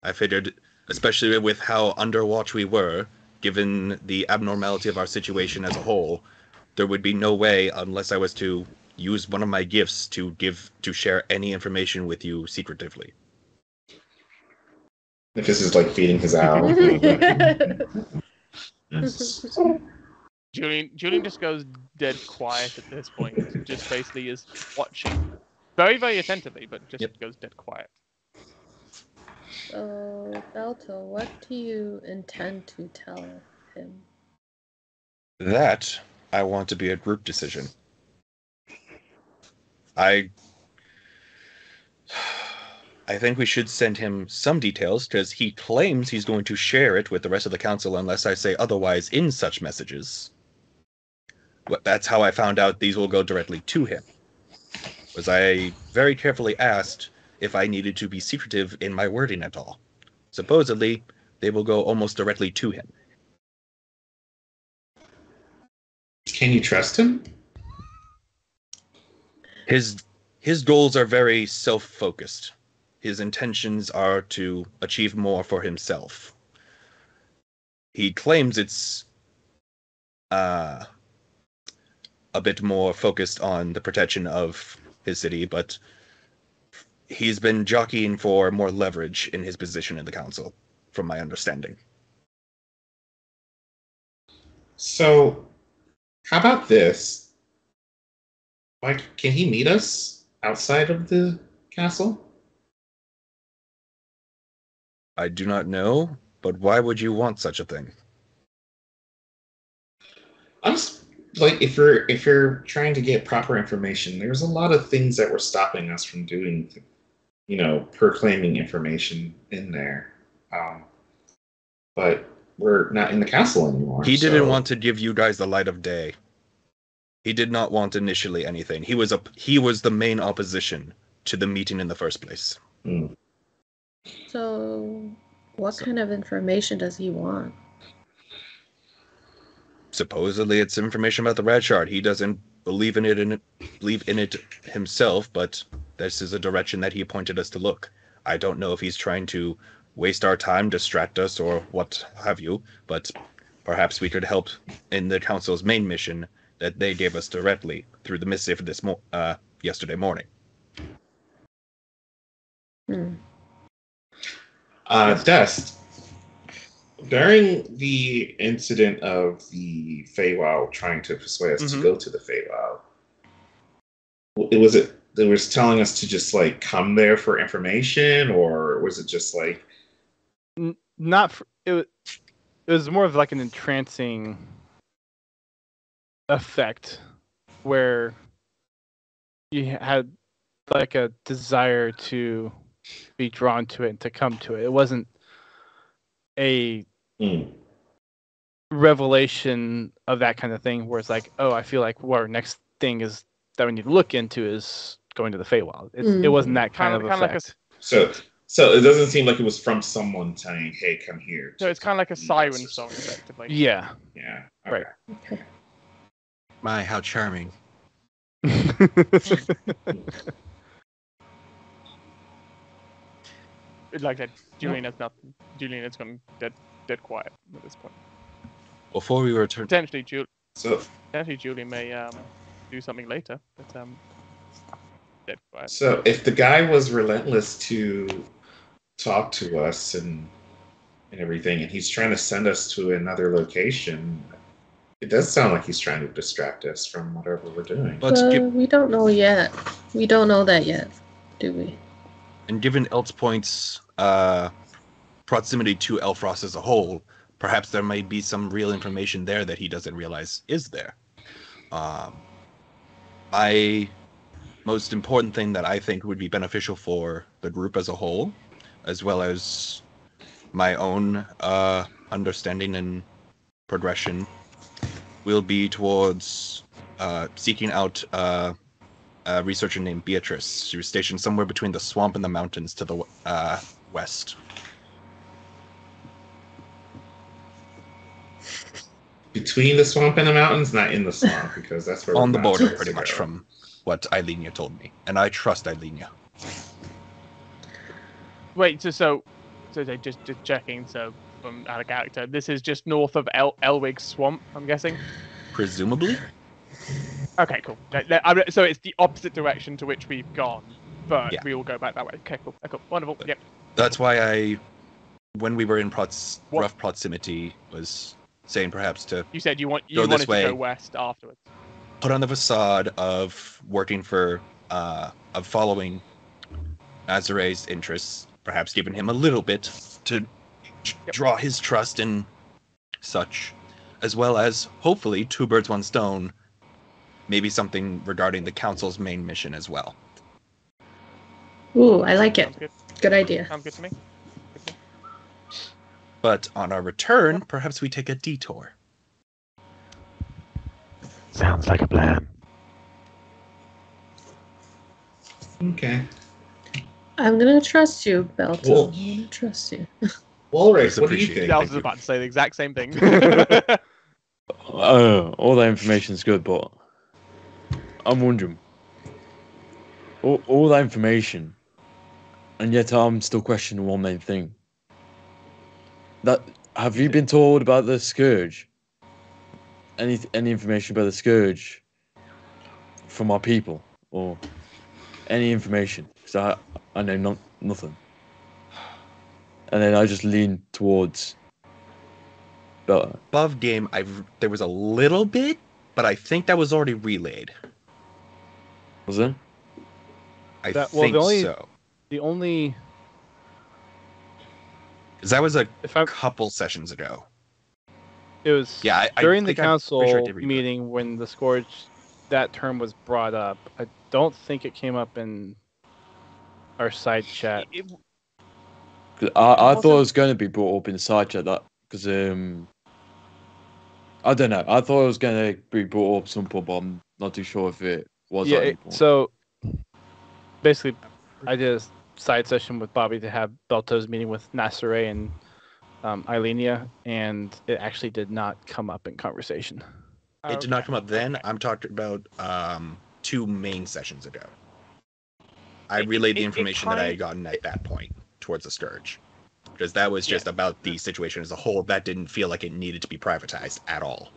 I figured, especially with how underwatch we were, given the abnormality of our situation as a whole, there would be no way unless I was to use one of my gifts to share any information with you secretively. If this is like feeding his owl. Julian just goes dead quiet at this point. Just basically is watching very, very attentively, but just goes dead quiet. So, Belto, what do you intend to tell him? That I want to be a group decision. I think we should send him some details because he claims he's going to share it with the rest of the council unless I say otherwise in such messages. But that's how I found out these will go directly to him. Was I very carefully asked if I needed to be secretive in my wording at all. Supposedly, they will go almost directly to him. Can you trust him? His goals are very self-focused. His intentions are to achieve more for himself. He claims it's a bit more focused on the protection of his city, but he's been jockeying for more leverage in his position in the council, from my understanding. So, how about this? Like, can he meet us outside of the castle? I do not know, but why would you want such a thing? I'm just like, if you're trying to get proper information, there's a lot of things that were stopping us from doing proclaiming information in there. But we're not in the castle anymore. He didn't want to give you guys the light of day. He did not want initially anything. He was the main opposition to the meeting in the first place. So, what kind of information does he want? Supposedly, it's information about the red shard. He doesn't believe in it himself, but this is a direction that he pointed us to look. I don't know if he's trying to waste our time, distract us, or what have you, but perhaps we could help in the council's main mission that they gave us directly through the missive yesterday morning. Dust, during the incident of the Feywild trying to persuade us to go to the Feywild, it was telling us to just like come there for information, or was it just like it was more of like an entrancing effect where you had like a desire to be drawn to it and to come to it. It wasn't a revelation of that kind of thing where it's like, oh, I feel like our next thing is that we need to look into is going to the Feywild. It wasn't that kind of effect. So it doesn't seem like it was from someone saying, "Hey, come here." So it's kind of like a siren song, effectively. Yeah. Yeah. Right. Okay. My, how charming. Like that, Julian has gone dead quiet at this point. Before we return, Potentially, So Julian may do something later, but dead quiet. So if the guy was relentless to talk to us and everything, and he's trying to send us to another location, it does sound like he's trying to distract us from whatever we're doing. We don't know yet. We don't know that yet, do we? And given Eltpoint's proximity to Elfrost as a whole, perhaps there might be some real information there that he doesn't realize is there. My most important thing that I think would be beneficial for the group as a whole, as well as my own understanding and progression, will be towards seeking out a researcher named Beatrice. She was stationed somewhere between the swamp and the mountains to the west. Between the swamp and the mountains, not in the swamp, because that's where On we're the not border, supposed pretty to much, go. from what Eilenia told me. And I trust Eilenia. Wait, so they just checking. So from out of character, this is just north of Elwig Swamp, I'm guessing. Presumably? Okay, cool. So it's the opposite direction to which we've gone, but we all go back that way. Okay, cool. Wonderful. Yep. That's why when we were in rough proximity, was saying perhaps to You said you wanted this to way. go west afterwards. Put on the facade of working for, of following Azare's interests, perhaps giving him a little bit to draw his trust and such, as well as, hopefully, 2 birds, 1 stone, maybe something regarding the council's main mission as well. Ooh, I like it. Sounds good. Good idea. Sounds good to me. But on our return, perhaps we take a detour. Sounds like a plan. Okay. I'm gonna trust you, Belto. Well- I'm gonna trust you. Walrus, what do you appreciate think? I was about to say the exact same thing. All that information's good, but I'm wondering, all that information, and yet I'm still questioning one main thing. That have you been told about the Scourge? Any information about the Scourge from our people, or any information? Because I know nothing. And then I just lean towards Belter. Above game, there was a little bit, but I think that was already relayed. Was it? I Well, think so. The only 'Cause that was a if I couple sessions ago. it was Yeah, I during the think I'm pretty sure I council did read that. meeting when the Scourge that term was brought up. I don't think it came up in our side chat. 'Cause I thought it was going to be brought up in the side chat that because I don't know. I thought it was going to be brought up some point, but I'm not too sure if it was. at any point. So basically, I did a side session with Bobby to have Belto's meeting with Nasare and Eilenia, and it actually did not come up in conversation. It did not come up then. I'm talking about 2 main sessions ago. I relayed the information that I had gotten at that point towards the Scourge. Because that was just about the situation as a whole. That didn't feel like it needed to be privatized at all.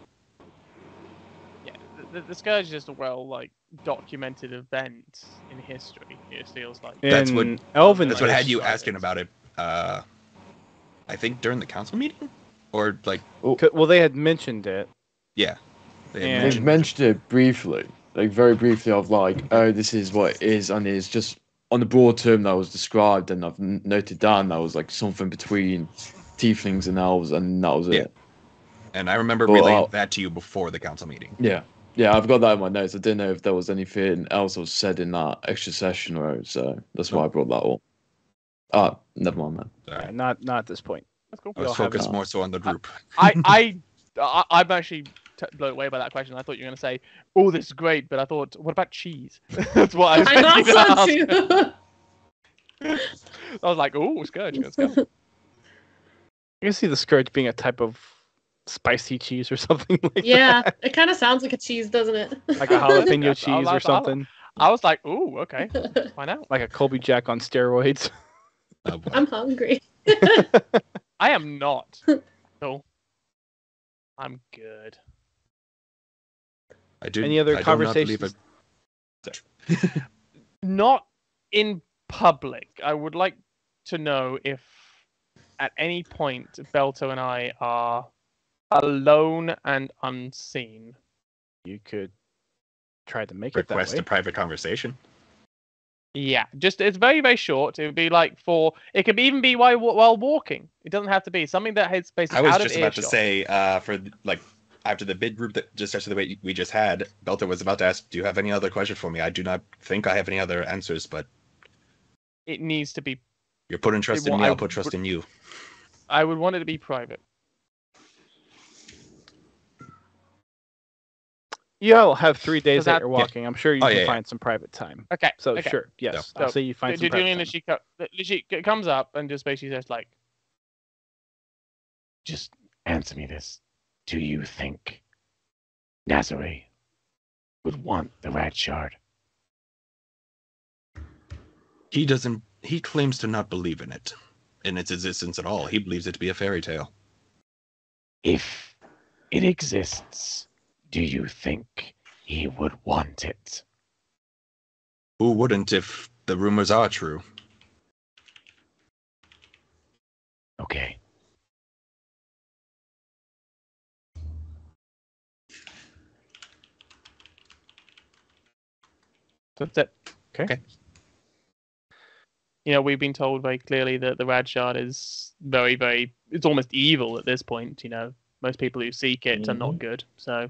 Yeah, the Scourge is just a documented event in history. It feels like That's what Elven. That's what had you asking about it. I think during the council meeting, or Well, they had mentioned it. Yeah, They've mentioned it briefly, very briefly, of oh, this is what it is, and it's just on the broad term that was described, and I've noted down that was something between tieflings and elves, and that was it. And I remember relaying that to you before the council meeting. Yeah, I've got that in my notes. I didn't know if there was anything else that was said in that extra session, so that's why I brought that up. Never mind, man. Yeah, not at this point. That's cool. I was focused more so on the group. I'm actually blown away by that question. I thought you were going to say, "Oh, this is great," but I thought, "What about cheese?" That's what I was I thought so too. I was like, "Oh, Scourge, let's go." I can see the Scourge being a type of spicy cheese or something like that. Yeah, it kind of sounds like a cheese, doesn't it? Like a jalapeno cheese or something. I was like, "Ooh, okay, find out." Like a Colby Jack on steroids. I'm hungry. I am not. So I'm good. Any other conversations? Not in public. I would like to know if at any point Belto and I are alone and unseen. You could try to make Request it that way. a private conversation. Yeah, just it's very, very short. It would be it could even be while walking. It doesn't have to be something that has basically I was out just of about earshot. to say, for after the bid group that just after the way we just had, Belter was about to ask, "Do you have any other questions for me?" I do not think I have any other answers, but It needs to be. you're putting trust in me. I'll put trust in you. I would want it to be private. You'll have 3 days that that- you're walking. I'm sure you can find some private time. Okay. So okay. sure, yes. So, I'll say you find some private time. She comes up and just basically says Just answer me this. Do you think Nazare would want the rat shard? He doesn't. He claims to not believe in it, in its existence at all. He believes it to be a fairy tale. If it exists, do you think he would want it? Who wouldn't if the rumors are true? Okay. That's it. Okay. We've been told very clearly that the Rad Shard is very, very. It's almost evil at this point. Most people who seek it are not good. So,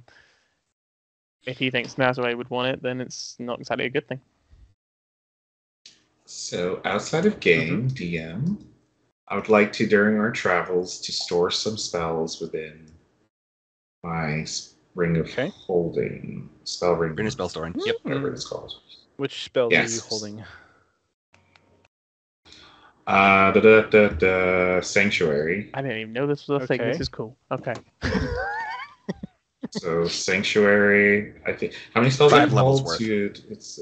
if he thinks Nazare would want it, then it's not exactly a good thing. So, outside of game, DM, I would like to, during our travels, to store some spells within my ring of holding. Spell ring. Ring of spell storing. Yep, whatever it's called. Which spell are you holding? Sanctuary. I didn't even know this was a thing. This is cool. Okay. So Sanctuary, I think. How many spells? 5 levels worth. It's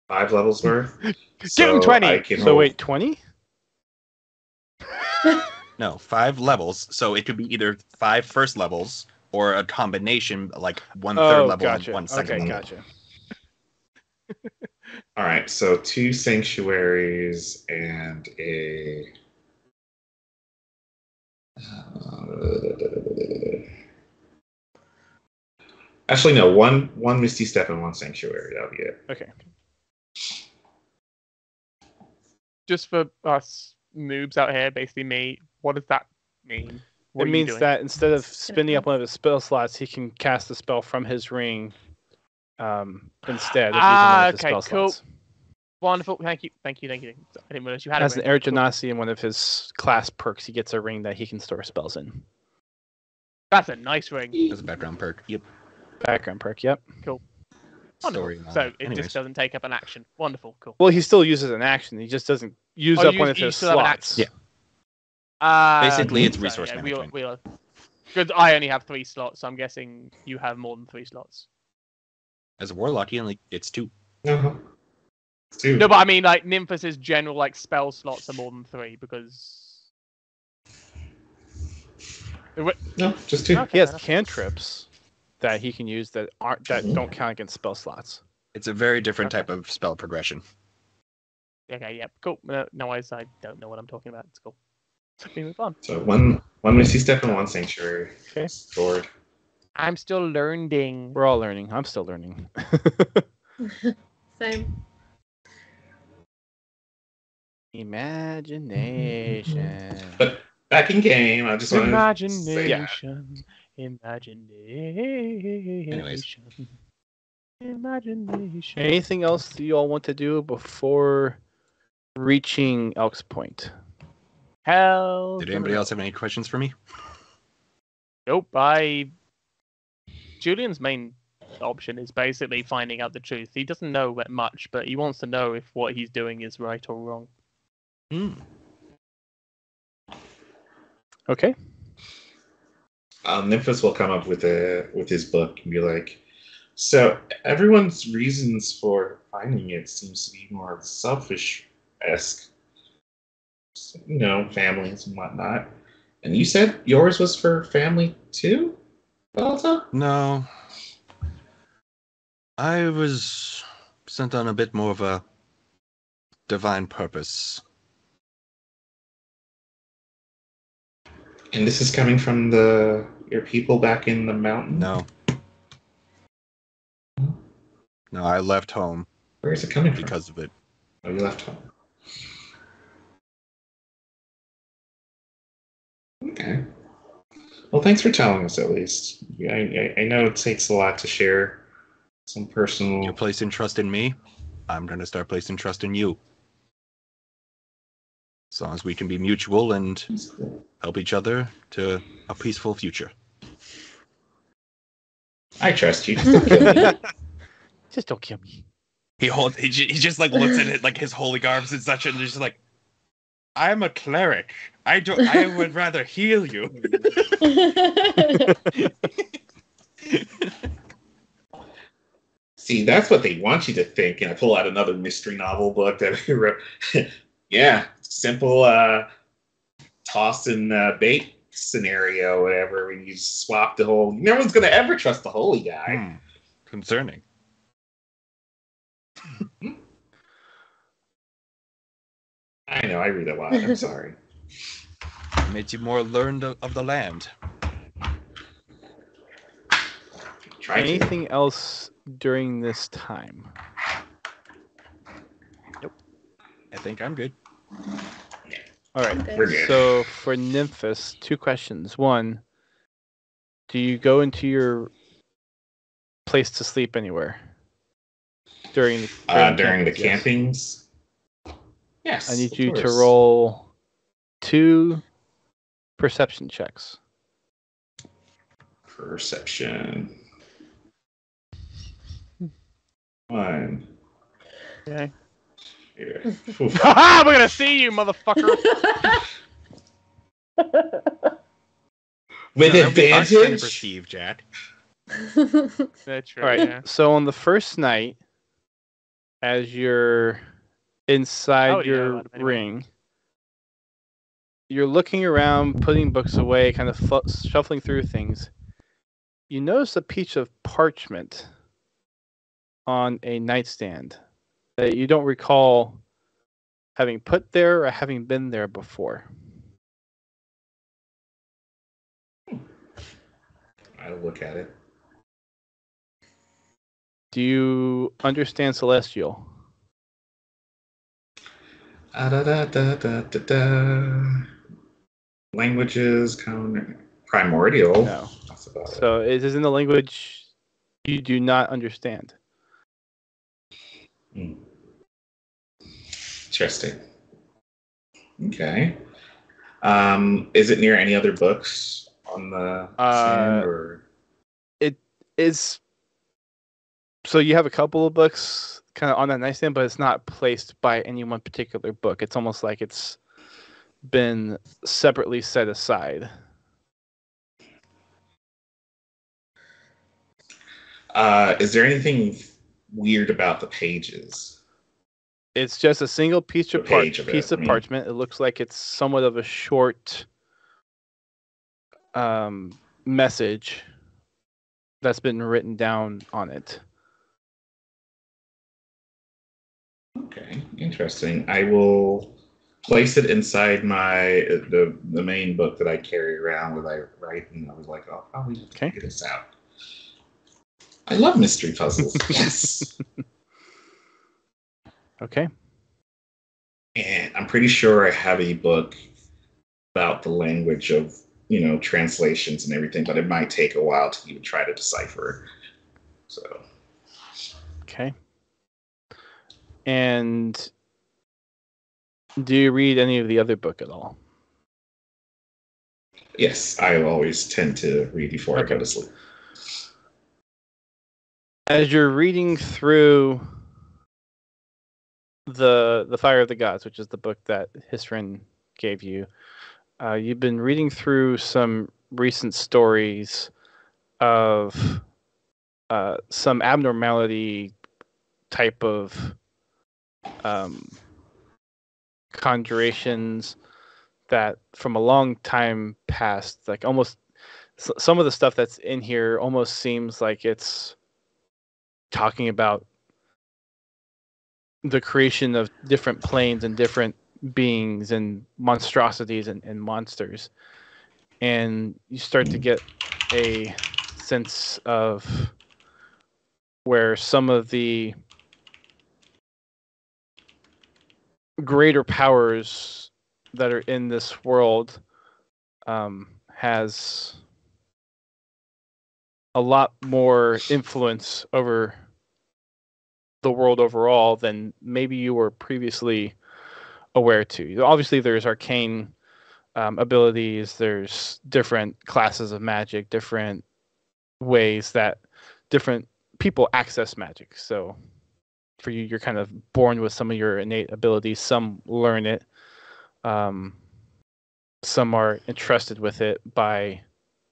5 levels worth. Give him 20. So wait, 20? No, 5 levels. So it could be either 5 first levels or a combination, like 1/3 level and 1 second level. Gotcha. All right, so 2 sanctuaries and a. Actually, no. One Misty Step and 1 Sanctuary. That'll be it. Okay. Just for us noobs out here, basically me, what does that mean? It means that instead of spinning up one of his spell slots, he can cast a spell from his ring instead of using one of his spell slots. Wonderful. Thank you. I didn't realize you had As a an ring. Air Cool. Genasi in one of his class perks, he gets a ring that he can store spells in. That's a nice ring. As a background perk. Yep. Background perk, yep. Cool. Wonderful. Story and all So that. it Anyways. just doesn't take up an action. Wonderful. Cool. Well, he still uses an action. He just doesn't use up one of you his still have an slots. action. Basically, it's so, resource yeah, management. Because I only have 3 slots, so I'm guessing you have more than 3 slots. As a warlock, he only gets 2. Uh-huh. Two. No, but I mean, like, Nymphus's general, like, spell slots are more than 3, because... No, just 2. Okay, He has fair enough. cantrips that he can use that don't count against spell slots. It's a very different Okay. type of spell progression. Okay, yeah, cool. No, I don't know what I'm talking about. It's cool. We move on. So one Misty Step and 1 Sanctuary. Okay. Sword. I'm still learning. We're all learning. I'm still learning. Same. Imagination. But back in game, I just want to say, Imagination. Imagination. Imagination. Anything else that you all want to do before reaching Elk's Point? Hell. Did anybody else have any questions for me? Nope. Julian's main option is basically finding out the truth. He doesn't know that much, but he wants to know if what he's doing is right or wrong. Okay. Nymphus will come up with his book and be like, so everyone's reasons for finding it seems to be more selfish-esque. You know, families and whatnot. And you said yours was for family too, Balta? No. I was sent on a bit more of a divine purpose. And this is coming from your people back in the mountain? No. No, I left home Where is it coming from? because of it. Oh, you left home. Okay. Well, thanks for telling us at least. I know it takes a lot to share some personal... You're placing trust in me, I'm going to start placing trust in you. As long as we can be mutual and help each other to a peaceful future. I trust you. Don't kill me. Just don't kill me. He just like looks at it like his holy garbs and such, and just like, I'm a cleric. I would rather heal you. See, that's what they want you to think. And I pull out another mystery novel book that I wrote. Yeah, simple toss and bait scenario, whatever. When you swap the whole, no one's gonna ever trust the holy guy. Concerning. I know, I read a lot. I'm sorry. It made you more learned of the land. Try to. Anything else during this time? I think I'm good. All right. Okay. We're good. So for Nymphus, 2 questions. 1, do you go into your place to sleep anywhere during the During the campings? Yes. campings? Yes. I need of you to course. roll 2 perception checks. Perception. 1. Okay. Yeah. Oof. Haha! We're gonna see you, motherfucker! With Arcane advantage? perceive, Jack. That's true. All right. Yeah. So on the first night, as you're inside Oh, yeah, your well, anyway. ring, you're looking around, putting books away, kind of shuffling through things. You notice a piece of parchment on a nightstand that you don't recall having put there or having been there before. I'll look at it. Do you understand Celestial? Languages, primordial. No. That's about it. So it is in the language you do not understand. Hmm. Interesting. Okay. Is it near any other books on the stand, or? It is. So you have a couple of books kind of on that nightstand, but it's not placed by any one particular book. It's almost like it's been separately set aside. Is there anything weird about the pages? It's just a single piece The of page of it, I mean. parchment. It looks like it's somewhat of a short message that's been written down on it. Okay, interesting. I will place it inside the main book that I carry around when I write, and I was like, I'll probably have to figure this out. I love mystery puzzles. Yes. Okay. And I'm pretty sure I have a book about the language of, translations and everything, but it might take a while to even try to decipher. So. Okay. And do you read any of the other book at all? Yes, I always tend to read before I go to sleep. As you're reading through the Fire of the Gods, which is the book that Hisrin gave you, you've been reading through some recent stories of some abnormality type of conjurations that from a long time past, like almost some of the stuff that's in here almost seems like it's talking about the creation of different planes and different beings and monstrosities and monsters. And you start to get a sense of where some of the greater powers that are in this world has a lot more influence over the world overall than maybe you were previously aware to. Obviously, there's arcane abilities, there's different classes of magic, different ways that different people access magic. So for you, you're kind of born with some of your innate abilities. Some learn it. Some are entrusted with it by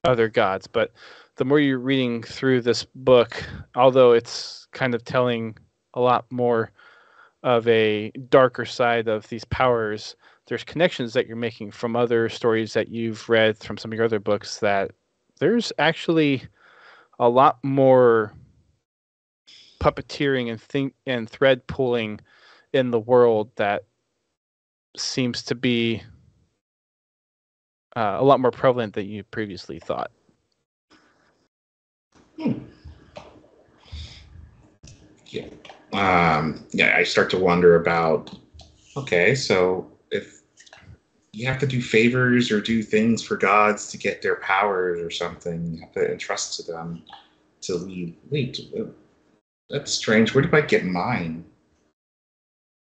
other gods. But the more you're reading through this book, although it's kind of telling a lot more of a darker side of these powers, there's connections that you're making from other stories that you've read from some of your other books that there's actually a lot more puppeteering and thread pulling in the world that seems to be a lot more prevalent than you previously thought. Yeah. I start to wonder about, okay, so if you have to do favors or do things for gods to get their powers or something, you have to entrust to them to lead. Wait, that's strange. Where did I get mine?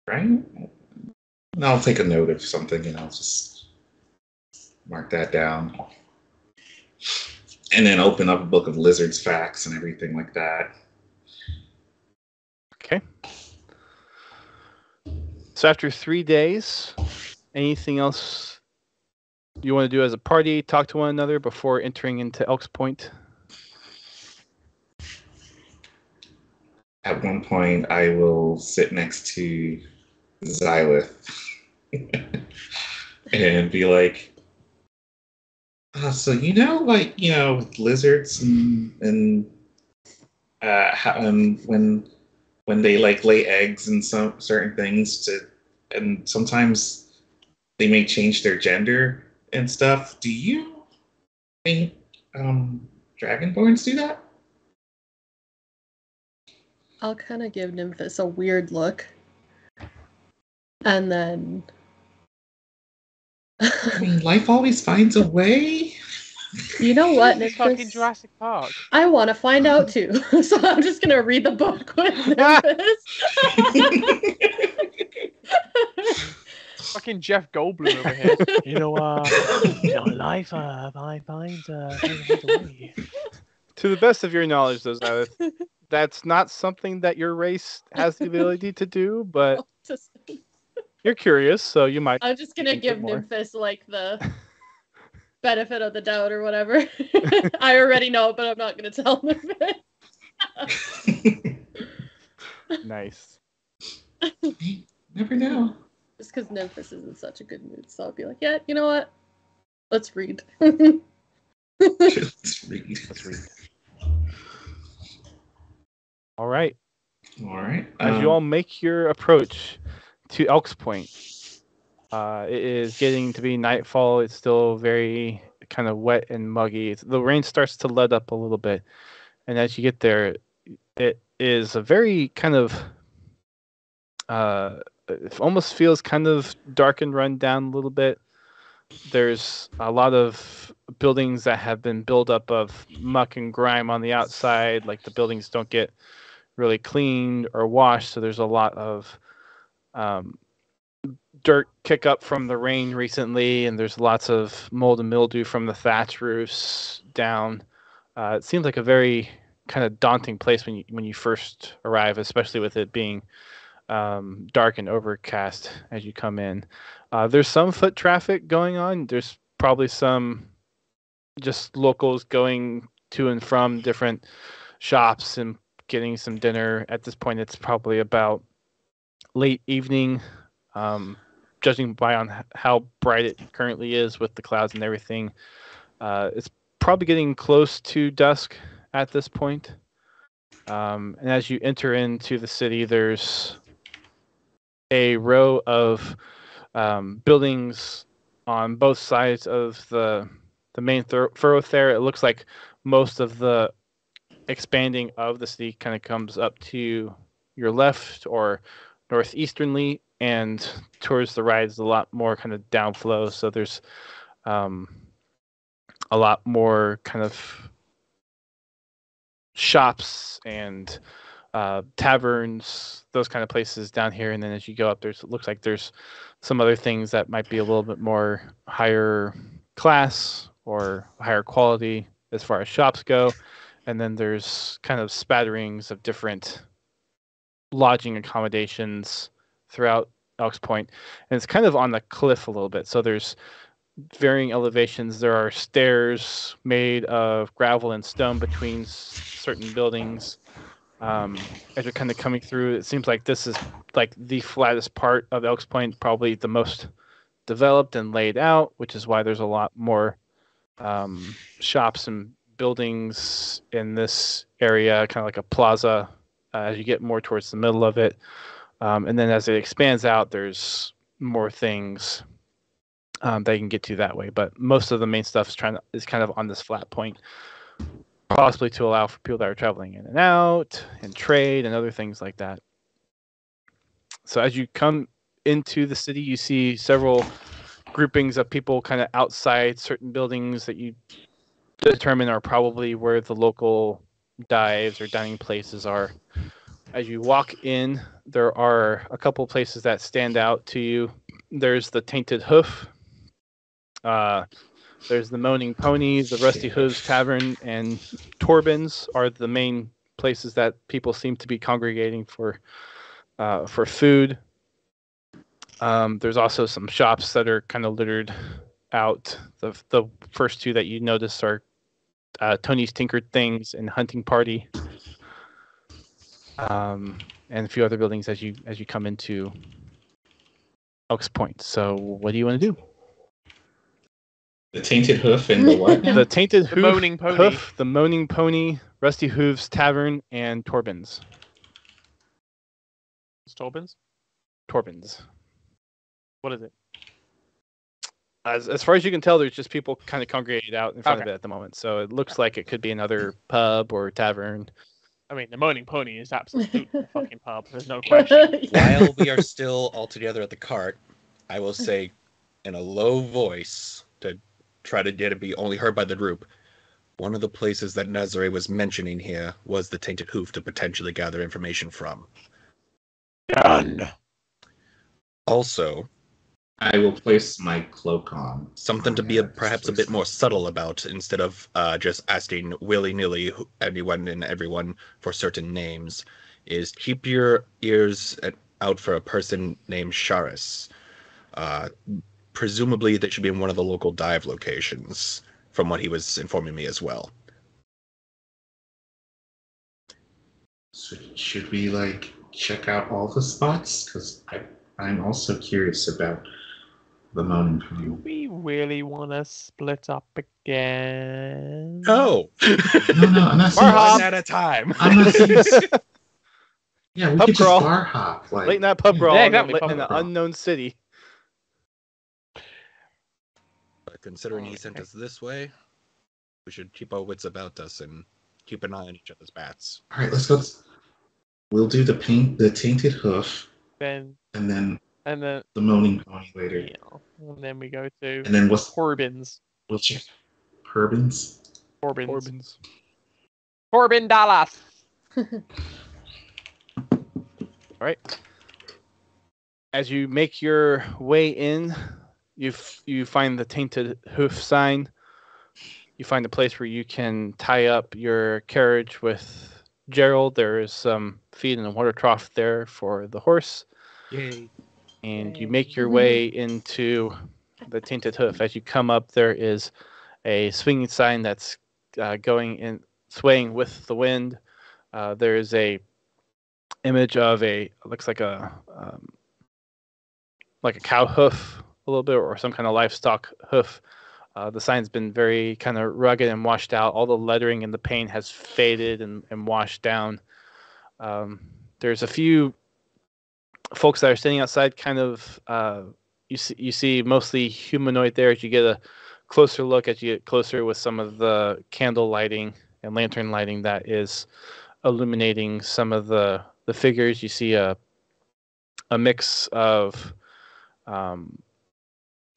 Right? And I'll take a note of something and I'll just mark that down. And then open up a book of lizards facts and everything like that. Okay. So after 3 days, anything else you want to do as a party, talk to one another before entering into Elk's Point? At one point, I will sit next to Xylith and be like, so with lizards and when they lay eggs and some certain things and sometimes they may change their gender and stuff. Do you think dragonborns do that? I'll kind of give Nymphis a weird look. And then... I mean, life always finds a way. You know what, It's fucking Nymphis? Jurassic Park. I want to find out too. So I'm just going to read the book with Nymphis. fucking Jeff Goldblum over here. Life finds a way. To the best of your knowledge, though, Xylith, that's not something that your race has the ability to do, but you're curious, so you might. I'm just gonna give more. Nymphis like the benefit of the doubt or whatever. I already know, but I'm not gonna tell Nymphis. Nice. Never know. Just because Nymphis is in such a good mood, so I'll be like, yeah, you know what? Let's read. Let's read. Let's read. All right. All right. As you all make your approach to Elk's Point, it is getting to be nightfall. It's still very kind of wet and muggy. The rain starts to let up a little bit, and as you get there, it is a very kind of it almost feels kind of dark and run down a little bit. There's a lot of buildings that have been built up of muck and grime on the outside. Like the buildings don't get really cleaned or washed, so there's a lot of dirt kick up from the rain recently, and there's lots of mold and mildew from the thatch roofs down. It seems like a very kind of daunting place when you first arrive, especially with it being dark and overcast as you come in. There's some foot traffic going on. There's probably some just locals going to and from different shops and getting some dinner. At this point, it's probably about late evening, judging by on how bright it currently is with the clouds and everything. It's probably getting close to dusk at this point. And as you enter into the city, there's a row of buildings on both sides of the main thoroughfare. It looks like most of the expanding of the city kind of comes up to your left or northeasternly, and towards the right is a lot more kind of downflow. So there's a lot more kind of shops and taverns, those kind of places down here. And then as you go up, it looks like there's some other things that might be a little bit more higher class or higher quality as far as shops go. And then there's kind of spatterings of different lodging accommodations throughout Elk's Point. And it's kind of on the cliff a little bit. So there's varying elevations. There are stairs made of gravel and stone between certain buildings. As you're kind of coming through, it seems like this is like the flattest part of Elk's Point, probably the most developed and laid out, which is why there's a lot more shops and buildings in this area, kind of like a plaza, as you get more towards the middle of it. And then as it expands out, there's more things that you can get to that way. But most of the main stuff is kind of on this flat point, possibly to allow for people that are traveling in and out and trade and other things like that. So as you come into the city, you see several groupings of people kind of outside certain buildings that you determine are probably where the local dives or dining places are. As you walk in, there are a couple places that stand out to you. There's the Tainted Hoof. There's the Moaning Pony, the Rusty Hooves Tavern, and Torbin's are the main places that people seem to be congregating for food. There's also some shops that are kind of littered out. The first two that you notice are Tony's Tinkered Things and Hunting Party, and a few other buildings as you come into Elk's Point. So what do you want to do? The Tainted Hoof and the what? The Tainted Hoof, Moaning Pony. the Moaning Pony, Rusty Hooves Tavern, and Torbin's. It's Torbin's? Torbin's. What is it? As far as you can tell, there's just people kind of congregated out in front of it at the moment. So it looks like it could be another pub or tavern. I mean, the Moaning Pony is absolutely a fucking pub. There's no question. While we are still all together at the cart, I will say in a low voice to try to get it be only heard by the group, one of the places that Nazare was mentioning here was the Tainted Hoof to potentially gather information from. Done. Also, I will place my cloak on. Something to be perhaps a bit more subtle about, instead of just asking willy-nilly anyone and everyone for certain names, is keep your ears out for a person named Sharis. Presumably, that should be in one of the local dive locations, from what he was informing me as well. So should we check out all the spots? Because I'm also curious about the moaning pony. Do we really want to split up again? No! No, I'm not saying One at a time. I'm not saying. Yeah, we Pub could crawl. just bar hop. Late night pub yeah. crawl Yeah, in exactly, the- pub in an crawl. unknown city. But considering he sent us this way, we should keep our wits about us and keep an eye on each other's bats. All right, let's go. We'll do the tainted hoof, Then and then and then the moaning pony later, and then we go to and then Corbin's. we'll check Herbin's. Corbin Dallas. All right. As you make your way in, you find the tainted hoof sign. You find a place where you can tie up your carriage with Gerald. There is some feed and a water trough there for the horse. Yay. And you make your way into the tainted hoof. As you come up, there is a swinging sign that's swaying with the wind. There is a image of looks like a cow hoof a little bit, or some kind of livestock hoof. The sign's been very kind of rugged and washed out. All the lettering and the paint has faded and washed down. There's a few folks that are standing outside, kind of you see mostly humanoid there. As you get a closer look, as you get closer with some of the candle lighting and lantern lighting that is illuminating some of the figures, you see a mix of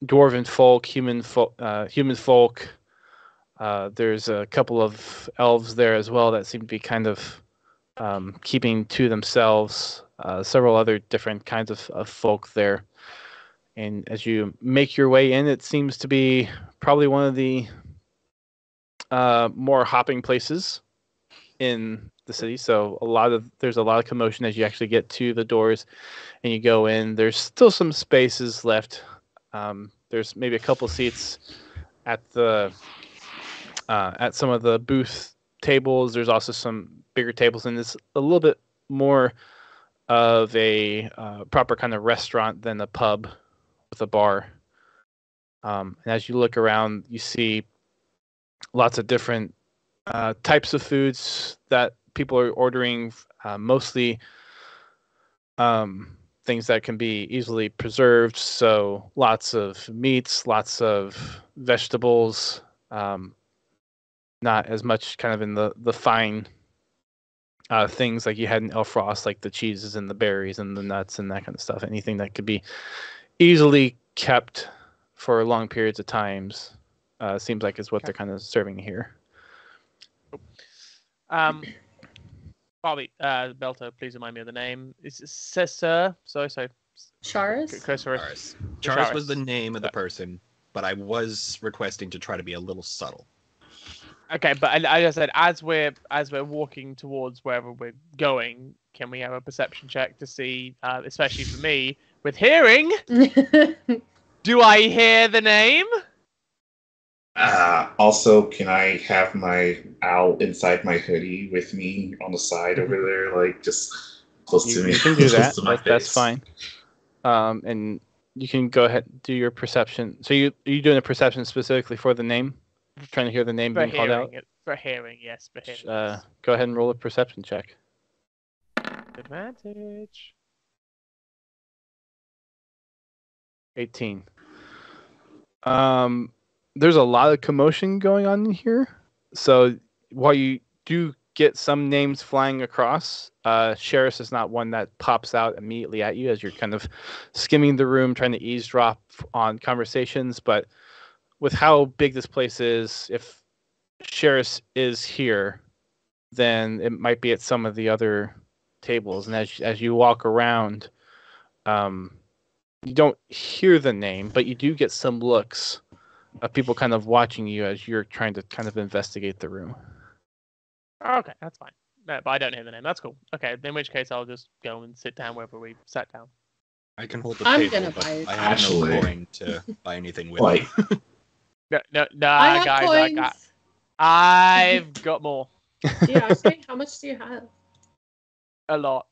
dwarven folk, human folk. There's a couple of elves there as well that seem to be kind of keeping to themselves. Several other different kinds of folk there. And as you make your way in, it seems to be probably one of the more hopping places in the city. So there's a lot of commotion as you actually get to the doors and you go in. There's still some spaces left. There's maybe a couple seats at some of the booth tables. There's also some bigger tables, and it's a little bit more of a proper kind of restaurant than a pub with a bar. And as you look around, you see lots of different types of foods that people are ordering, mostly things that can be easily preserved. So lots of meats, lots of vegetables, not as much kind of in the fine things like you had in Elfrost, like the cheeses and the berries and the nuts and that kind of stuff. Anything that could be easily kept for long periods of times seems like is what they're kind of serving here. Bobby, Belto, please remind me of the name. Is it Sir? Sorry. Charis? Charis was the name of the person, but I was requesting to try to be a little subtle. Okay, but like I said, as we're walking towards wherever we're going, can we have a perception check to see, especially for me, with hearing, do I hear the name? Also, can I have my owl inside my hoodie with me on the side over there, just close to me? You can do close that. to my That's face. fine. And you can go ahead and do your perception. So are you doing a perception specifically for the name? Trying to hear the name being called out? For hearing, yes. For hearing. Go ahead and roll a perception check. Advantage. 18. There's a lot of commotion going on in here. So while you do get some names flying across, Sheriff is not one that pops out immediately at you as you're kind of skimming the room, trying to eavesdrop on conversations. But with how big this place is, if Sheriff is here, then it might be at some of the other tables. And as you walk around, You don't hear the name, but you do get some looks of people kind of watching you as you're trying to kind of investigate the room. Okay, that's fine. No, but I don't hear the name. That's cool. Okay, in which case I'll just go and sit down wherever we sat down. I can hold the I'm table, gonna but buy it. I have Actually- no coin to buy anything with. Like, No, I have guys, coins. I've got more. Yeah, okay. How much do you have? A lot.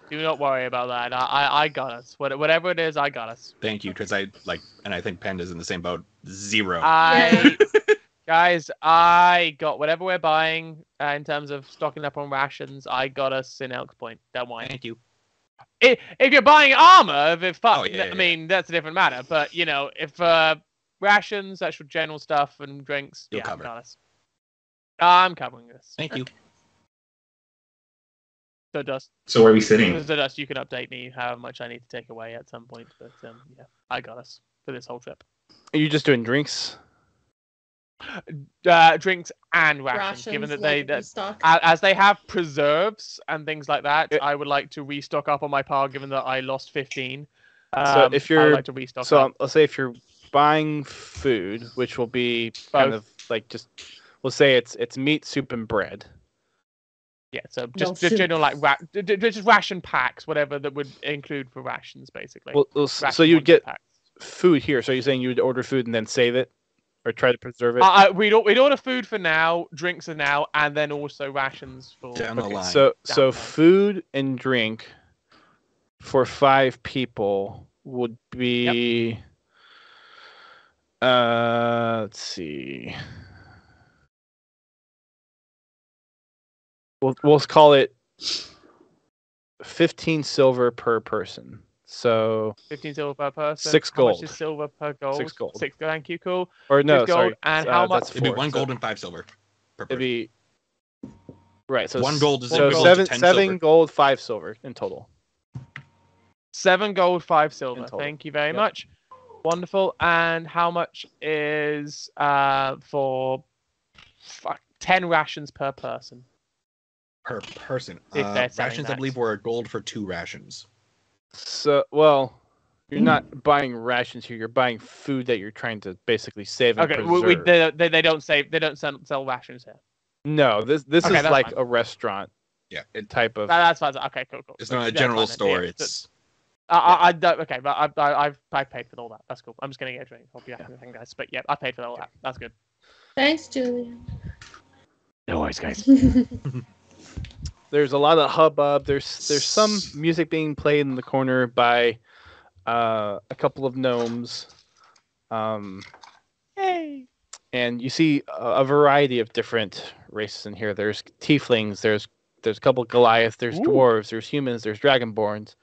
Do not worry about that. I got us. Whatever it is, I got us. Thank you, because I think Panda's in the same boat. 0. Guys, I got whatever we're buying in terms of stocking up on rations. I got us in Elks Point. Don't worry. Thank you. If you're buying armor, yeah. I mean that's a different matter. But you know, if rations, actual general stuff, and drinks, You'll yeah, cover. got us. I'm covering this. Thank you. So Dust, so where are we sitting? you can update me how much I need to take away at some point. But yeah, I got us for this whole trip. Are you just doing drinks? Drinks and rations, given that they restock. as they have preserves and things like that, It- I would like to restock up on my pile, given that I lost 15. So if I you're- would like to restock So up. let's say if you're buying food, which will be kind Both. of like just, we'll say it's meat, soup, and bread. Yeah, so No just soup. general like just ration packs, whatever that would include for rations, basically. Well, so Ration you'd ones get packs. food here. So you're saying you would order food and then save it, or try to preserve it. We'd order food for now, drinks are now, and then also rations for. Down the Okay, line. so Down the line. food and drink for 5 people would be let's see. We'll call it 15 silver per person. So 15 silver per person. 6 How much gold. is silver per gold? 6 gold. 6 gold. Thank you. Cool. or no, 6 gold, sorry. and how much- That's It'd be 4. 1 So gold and 5 silver per it'd person. be right. So 1 gold is so equivalent to 10 7 silver. gold, 5 silver in total. 7 gold, 5 silver. total. Thank you very Yep. much. Wonderful. And how much is for 10 rations per person? Per person. If they're selling Rations, I that. believe, were a gold for 2 rations. So well, you're not buying rations here. You're buying food that you're trying to basically save and Okay, preserve. they don't sell rations here. No, this Okay, is that's like fine. a restaurant Yeah, type of. That's fine. Okay, cool. it's not a That's general fine then. store. Yeah, It's I don't. Okay, but I paid for all that. That's cool. I'm just gonna get a drink. I'll be back in a second, guys. But yeah, I paid for all that. That's good. Thanks, Julian. No worries, guys. There's a lot of hubbub. There's some music being played in the corner by a couple of gnomes. Hey. And you see a variety of different races in here. There's tieflings. There's a couple Goliath. There's Ooh. dwarves. There's humans. There's dragonborns.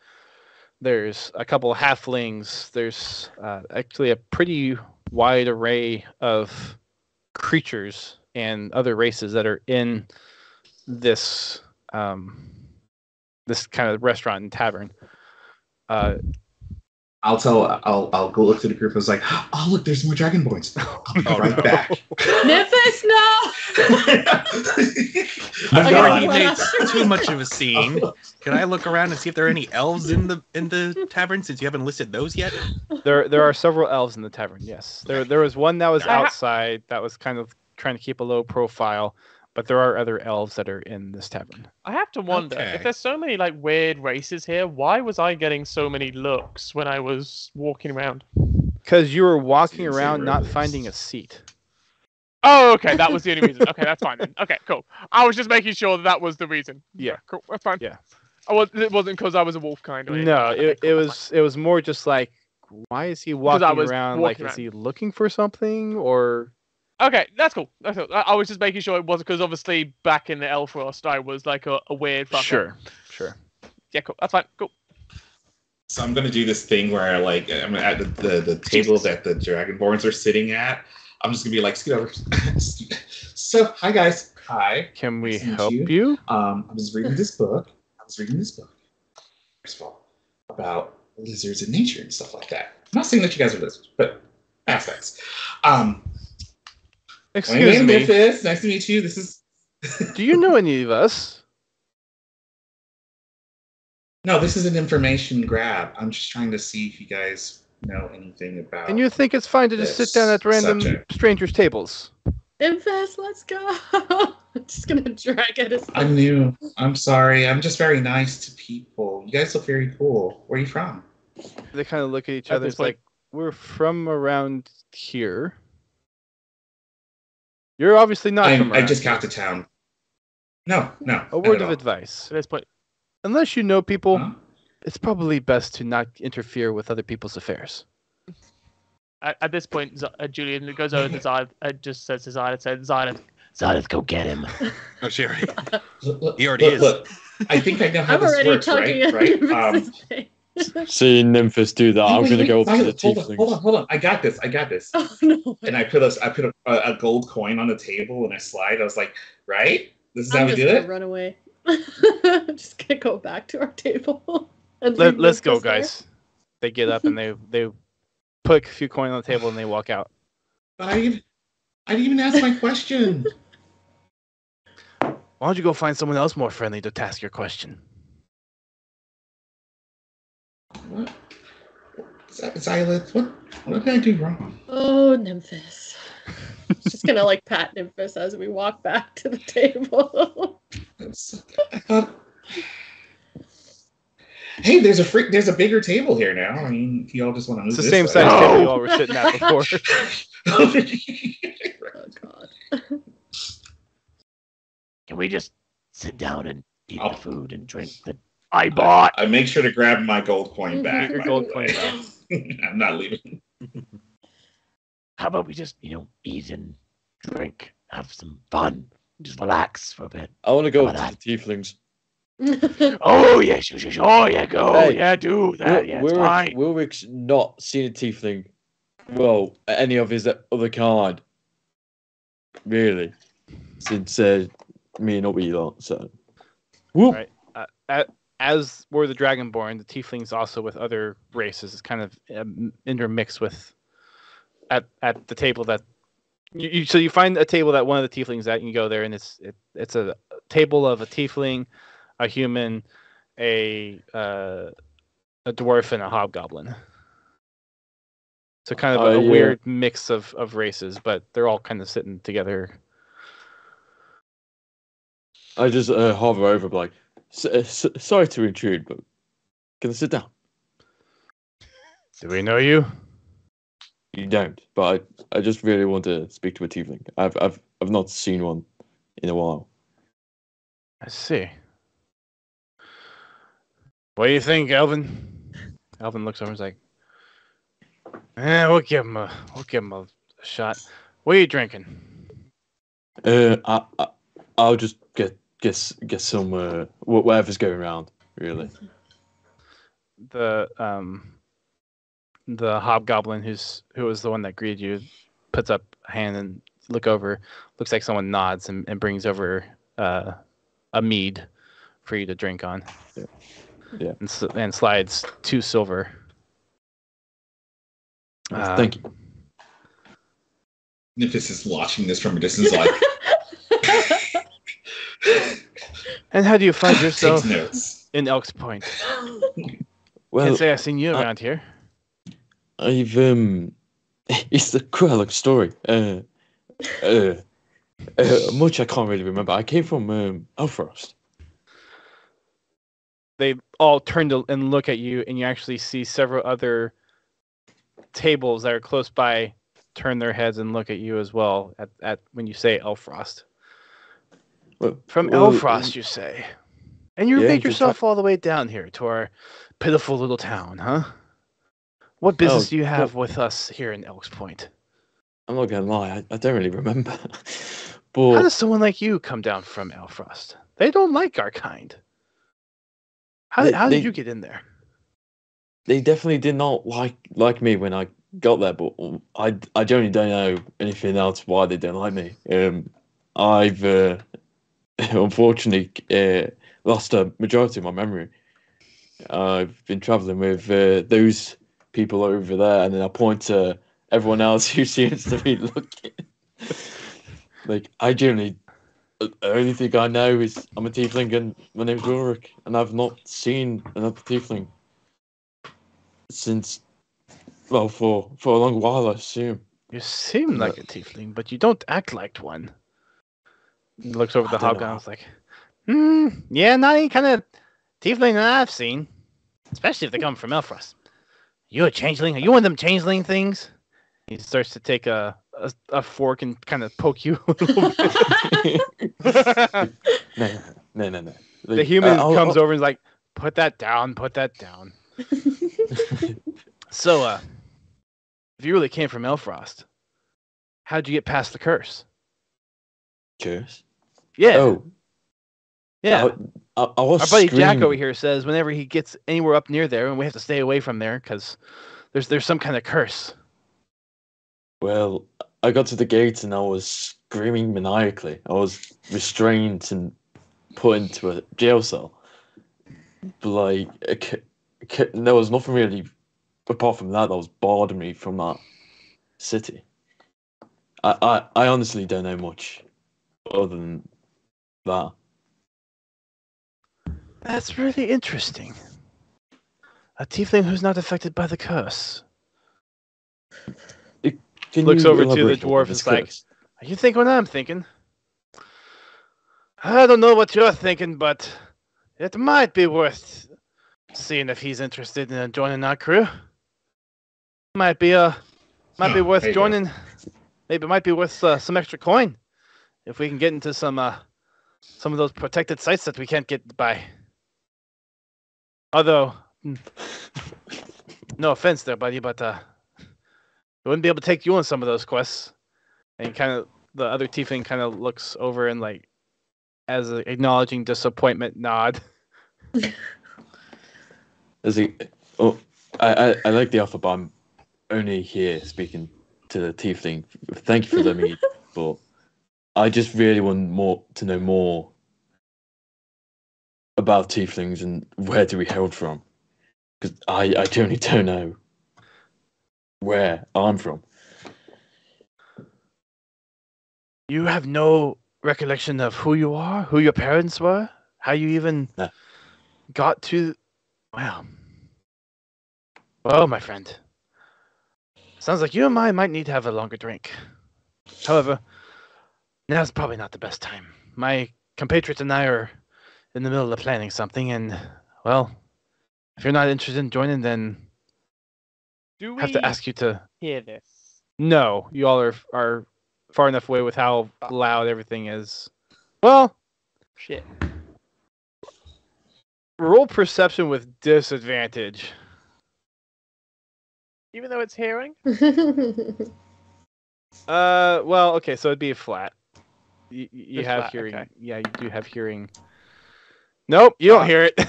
There's a couple of halflings. There's actually a pretty wide array of creatures and other races that are in this this kind of restaurant and tavern. I'll go look to the group. I was like, oh look, there's more dragonborns. I'll be right back. Nymphis, no! I've Okay, already well, made that's- too much of a scene. Can I look around and see if there are any elves in the tavern, since you haven't listed those yet? There are several elves in the tavern. Yes, there was one that was I ha- outside that was kind of trying to keep a low profile, but there are other elves that are in this tavern. I have to wonder Okay. if there's so many like weird races here. Why was I getting so many looks when I was walking around? Because you were walking Didn't say around not werewolves. finding a seat. Oh, okay, that was the only reason. Okay, that's fine then. Okay, cool. I was just making sure that was the reason. Yeah. Cool. That's fine. Yeah. It wasn't because I was a wolf kind or anything. No, Okay, it cool, that's was more just like, why is he walking was around? walking Like, is he looking for something or? fine. Okay, that's cool. That's cool. I was just making sure it wasn't because obviously back in the Elfrost I was like a weird fucker. Sure. Yeah, cool. That's fine. Cool. So I'm gonna do this thing where like I'm at the table that the dragonborns are sitting at. I'm just gonna be like, scoot over. So hi guys. Hi. Can we Nice to meet help you. you? I was reading this book. First of all, about lizards in nature and stuff like that. I'm not saying that you guys are lizards, but aspects. My Excuse name me. is Memphis. Nice to meet you. This is. Do you know any of us? No, this is an information grab. I'm just trying to see if you guys know anything about. And you think it's fine to just sit down at random strangers' tables? Infest, let's go. I'm just gonna drag at his. I'm new. I'm sorry. I'm just very nice to people. You guys look very cool. Where are you from? They kind of look at each other. It's like, we're from around here. You're obviously not from around I just here. got to town. No. A word of advice. At this point, unless you know people, it's probably best to not interfere with other people's affairs. At this point, Julian goes over to Xylith, just says to Xylith, Xylith, go get him. Oh, Sherry. He already is. Look, I think I know how this works, right? Seeing Nymphis do that, I'm going to go up to the tieflings. Hold on. I got this. Oh, no. And I put a gold coin on the table and I slide. I was like, right? This is how we do it? I'm just gonna run away. I'm just gonna go back to our table. And Let's go, guys. They get up and they put a few coins on the table and they walk out. But I didn't even ask my question. Why don't you go find someone else more friendly to task your question? What? Xylith, what did I do wrong? Oh, Nymphis. Just gonna like pat Nymphis as we walk back to the table. I thought. Hey, there's a bigger table here now. I mean, if you all just want to move, it's the same size table you all were sitting at before. Oh God. Can we just sit down and eat the food and drink that I bought? I make sure to grab my gold coin back. Your gold coin back. I'm not leaving. How about we just, eat and drink, have some fun, just relax for a bit. I want to go to the tieflings. Oh yeah, oh yeah, go, hey, yeah, do that. Yeah, it's fine. Wilwick's not seen a tiefling. Well, any of his other kind, really, since me and Obi lot. So, whoop. Right. As were the Dragonborn, the tieflings also with other races is kind of intermixed with at the table that so you find a table that one of the tieflings at, and you go there, and it's a table of a tiefling, a human, a dwarf, and a hobgoblin. So kind of a weird mix of races, but they're all kind of sitting together. I just hover over, like, sorry to intrude, but can I sit down? Do we know you? You don't, but I just really want to speak to a tiefling. I've not seen one in a while. I see. What do you think, Elvin? Elvin looks over and is like, we'll give him a shot. What are you drinking? I'll just get some whatever's going around, really. The hobgoblin who was the one that greeted you puts up a hand and looks like someone nods and brings over a mead for you to drink on. Yeah. And slides 2 silver. Thank you. Nymphis is watching this from a distance, like. And how do you find yourself in Elk's Point? Well, can't say I've seen you around here. I've it's quite a long story. Much I can't really remember. I came from Elfrost. They all turn to and look at you, and you actually see several other tables that are close by turn their heads and look at you as well at when you say Elfrost. From Elfrost, you say. And you made yourself all the way down here to our pitiful little town, huh? What business do you have with us here in Elk's Point? I'm not going to lie, I don't really remember. But how does someone like you come down from Elfrost? They don't like our kind. How did you get in there? They definitely did not like me when I got there, but I generally don't know anything else why they don't like me. I've unfortunately lost a majority of my memory. I've been traveling with those people over there, and then I point to everyone else who seems to be looking. Like, I generally the only thing I know is I'm a tiefling and my name's Ulrich, and I've not seen another tiefling since, well, for a long while, I assume. You seem like a tiefling, but you don't act like one. He looks over I the don't know. hobgoblins like, yeah, not any kind of tiefling that I've seen. Especially if they come from Elfrost. You a changeling? Are you one of them changeling things? He starts to take a fork and kind of poke you a little bit. No. The human comes over and is like, put that down. So, if you really came from Elfrost, how'd you get past the curse? Curse? Yeah. Oh. Yeah. I was Our buddy screaming. Jack over here says whenever he gets anywhere up near there, and we have to stay away from there because there's some kind of curse. Well, I got to the gates and I was screaming maniacally. I was restrained and put into a jail cell. But like, there was nothing really apart from that was barred me from that city. I honestly don't know much other than that. That's really interesting. A tiefling who's not affected by the curse. Can Looks you over to the elaborate more dwarf on and this is like, curse? are you thinking what I'm thinking? I don't know what you're thinking, but it might be worth seeing if he's interested in joining our crew. Might be worth there you joining. Maybe it might be worth some extra coin if we can get into some of those protected sites that we can't get by. Although, no offense there, buddy, but we wouldn't be able to take you on some of those quests. And the other tiefling kind of looks over and like, as an acknowledging disappointment nod. As he, oh, I like the offer, but I'm only here speaking to the tiefling. Thank you for letting me, but I just really want to know more about tieflings and where do we hail from, because I genuinely don't know where I'm from. You have no recollection of who you are, who your parents were, how you even No. got to. Well, my friend. Sounds like you and I might need to have a longer drink. However, now's probably not the best time. My compatriots and I are in the middle of planning something, and, well, if you're not interested in joining, then Do I have to we ask you to. hear this? No, you all are far enough away with how loud everything is. Well, Shit. roll perception with disadvantage. Even though it's hearing? Well, okay, so it'd be a flat. You Just have flat, hearing. okay. Yeah, you do have hearing. Nope, you don't hear it. You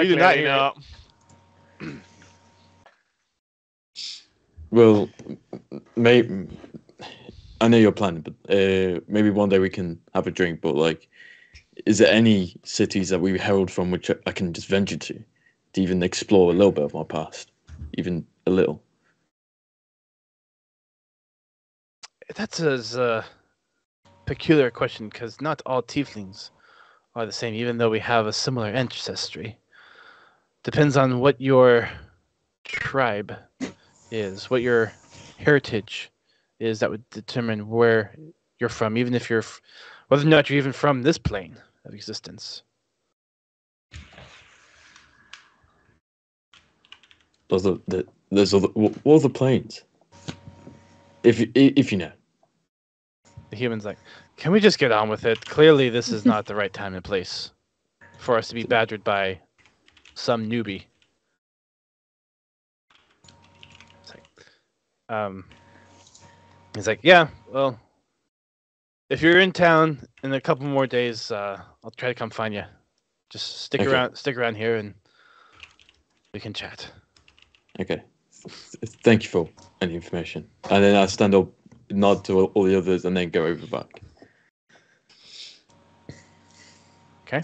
do not Clearly hear not. Well, maybe I know you're planning, but maybe one day we can have a drink. But like, is there any cities that we hailed from which I can just venture to even explore a little bit of my past, even a little? That's a peculiar question because not all tieflings are the same, even though we have a similar ancestry. Depends on what your tribe is, what your heritage is, that would determine where you're from, even if whether or not you're even from this plane of existence. What are the planes? If you know. The human's like, can we just get on with it? Clearly, this is not the right time and place for us to be badgered by some newbie. It's like, he's like, yeah, well, if you're in town in a couple more days, I'll try to come find you. Just stick around here, and we can chat. Okay. Thank you for any information. And then I stand up, nod to all the others, and then go over back. Okay.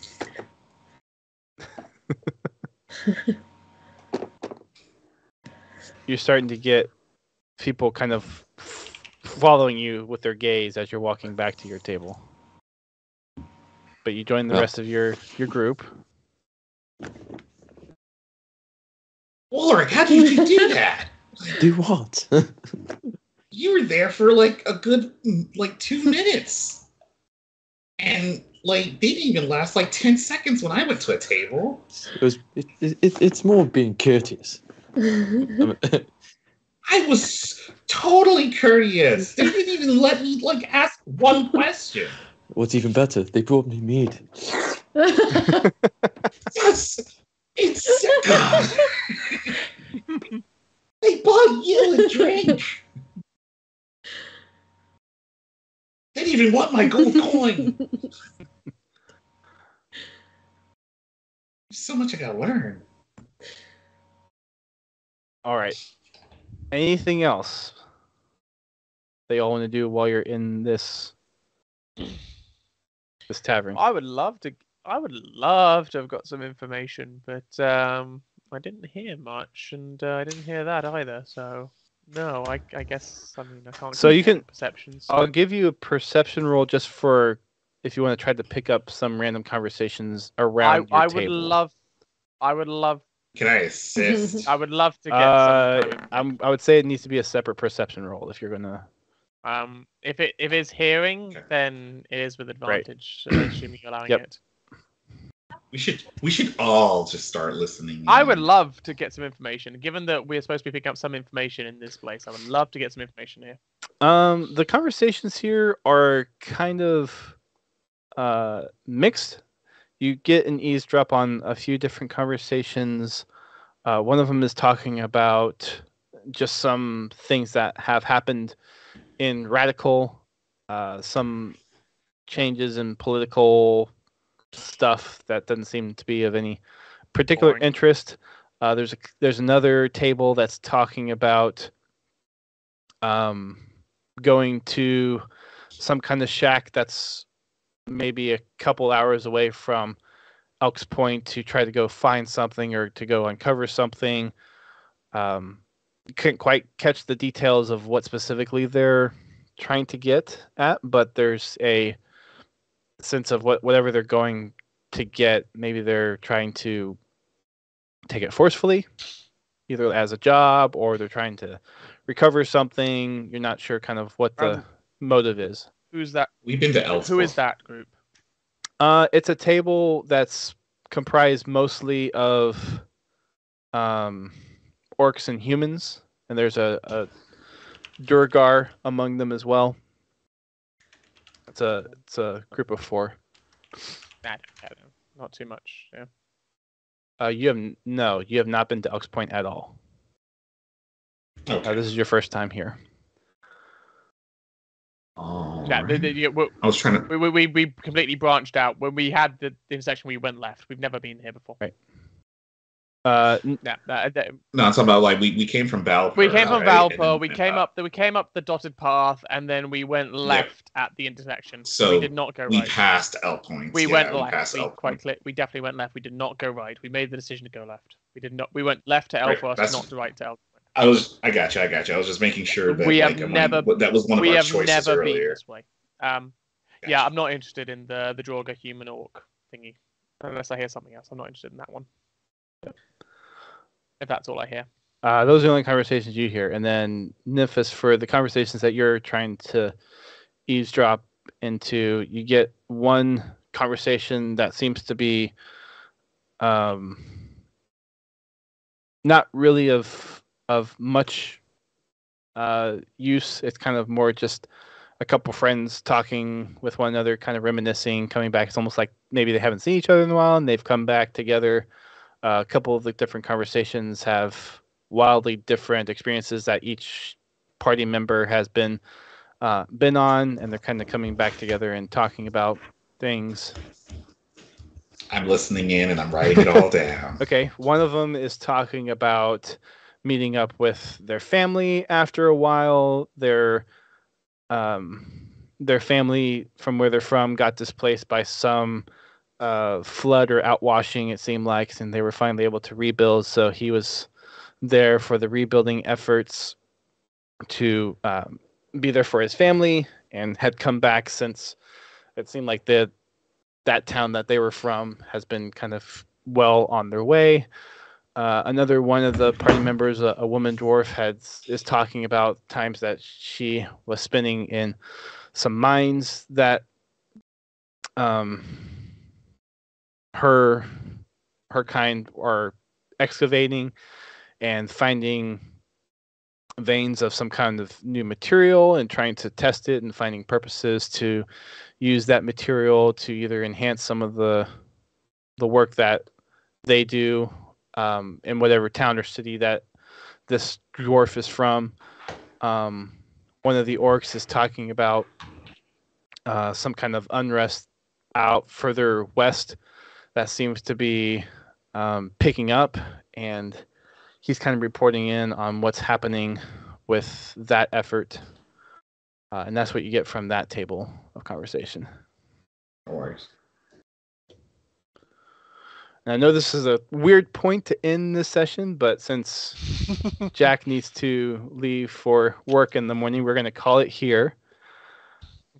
You're starting to get people kind of following you with their gaze as you're walking back to your table. but you join the Oh. rest of your group. Ulrich, how did you do that? Do what? You were there for like a good 2 minutes. And they didn't even last 10 seconds when I went to a table. It's more being courteous. I was totally courteous. They didn't even let me ask one question. What's even better, they brought me mead. Yes, it's God. They bought you a drink. They didn't even want my gold coin. There's so much I gotta learn. All right. Anything else that y'all want to do while you're in this tavern? I would love to have got some information, but I didn't hear much, and I didn't hear that either. So no, I guess I can't. So you can perceptions. I'll give you a perception roll just for if you want to try to pick up some random conversations around your table. I would love. Can I assist? I would love to get some. I would say it needs to be a separate perception roll if you're gonna. If it's hearing, Okay. then it is with advantage. Assuming you're allowing Yep. it. We should all just start listening. I would love to get some information. Given that we're supposed to be picking up some information in this place, I would love to get some information here. The conversations here are kind of mixed. You get an eavesdrop on a few different conversations. One of them is talking about just some things that have happened in Radical, some changes in political stuff that doesn't seem to be of any particular Boring. interest. There's another table that's talking about going to some kind of shack that's maybe a couple hours away from Elk's Point to try to go find something or to go uncover something. Couldn't quite catch the details of what specifically they're trying to get at, but there's a sense of whatever they're going to get. Maybe they're trying to take it forcefully, either as a job or they're trying to recover something. You're not sure kind of what the motive is. Who's that? We've been to Elfrost. Who is that group? It's a table that's comprised mostly of orcs and humans, and there's a Durgar among them as well. It's a group of 4. I don't know. Not too much. Yeah. You have not been to Elk's Point at all. Okay. This is your first time here. Yeah, I was trying to. we completely branched out when we had the intersection. We went left. We've never been here before. Right. No, I'm talking about we came from Valpur. We came from right? Valpur. We came up the dotted path, and then we went left at the intersection. So we did not go we right. passed Elk Point. We went left. Passed Elk Point. We definitely went left. We did not go right. We made the decision to go left. We did not. We went left to Right, Elfrost, that's- not right to Elfrost. I got you. I was just making sure that We have that was one of We our have choices never been earlier. this way. Yeah, I'm not interested in the Draugr human orc thingy. Unless I hear something else, I'm not interested in that one. If that's all I hear. Those are the only conversations you hear. And then Nymphis, for the conversations that you're trying to eavesdrop into, you get one conversation that seems to be not really of much use. It's kind of more just a couple friends talking with one another, kind of reminiscing, coming back. It's almost like maybe they haven't seen each other in a while and they've come back together. A couple of the different conversations have wildly different experiences that each party member has been on, and they're kind of coming back together and talking about things. I'm listening in and I'm writing it all down. Okay, one of them is talking about meeting up with their family after a while. Their family from where they're from got displaced by some flood or outwashing, it seemed like, and they were finally able to rebuild. So he was there for the rebuilding efforts to be there for his family, and had come back since it seemed like they that town that they were from has been kind of well on their way. Another one of the party members, a woman dwarf, is talking about times that she was spending in some mines that her kind are excavating and finding veins of some kind of new material and trying to test it and finding purposes to use that material to either enhance some of the work that they do in whatever town or city that this dwarf is from. One of the orcs is talking about some kind of unrest out further west that seems to be picking up, and he's kind of reporting in on what's happening with that effort. And that's what you get from that table of conversation. No worries. And I know this is a weird point to end this session, but since Jack needs to leave for work in the morning, we're going to call it here.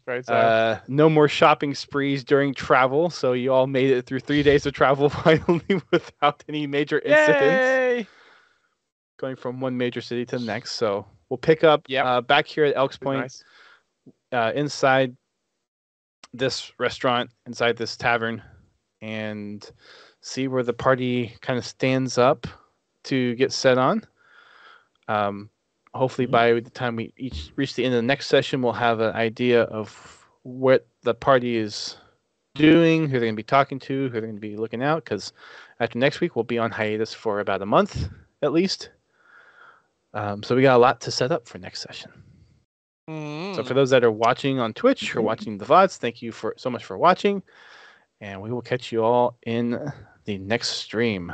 Right, so. No more shopping sprees during travel, so you all made it through 3 days of travel finally without any major incidents. Yay! Going from one major city to the next. So we'll pick up back here at Elks Point, inside this restaurant, inside this tavern, and see where the party kind of stands up to get set on. Hopefully by the time we each reach the end of the next session, we'll have an idea of what the party is doing, who they're going to be talking to, who they're going to be looking out, because after next week, we'll be on hiatus for about a month at least. So we got a lot to set up for next session. So for those that are watching on Twitch or watching the VODs, thank you so much for watching, and we will catch you all in the next stream.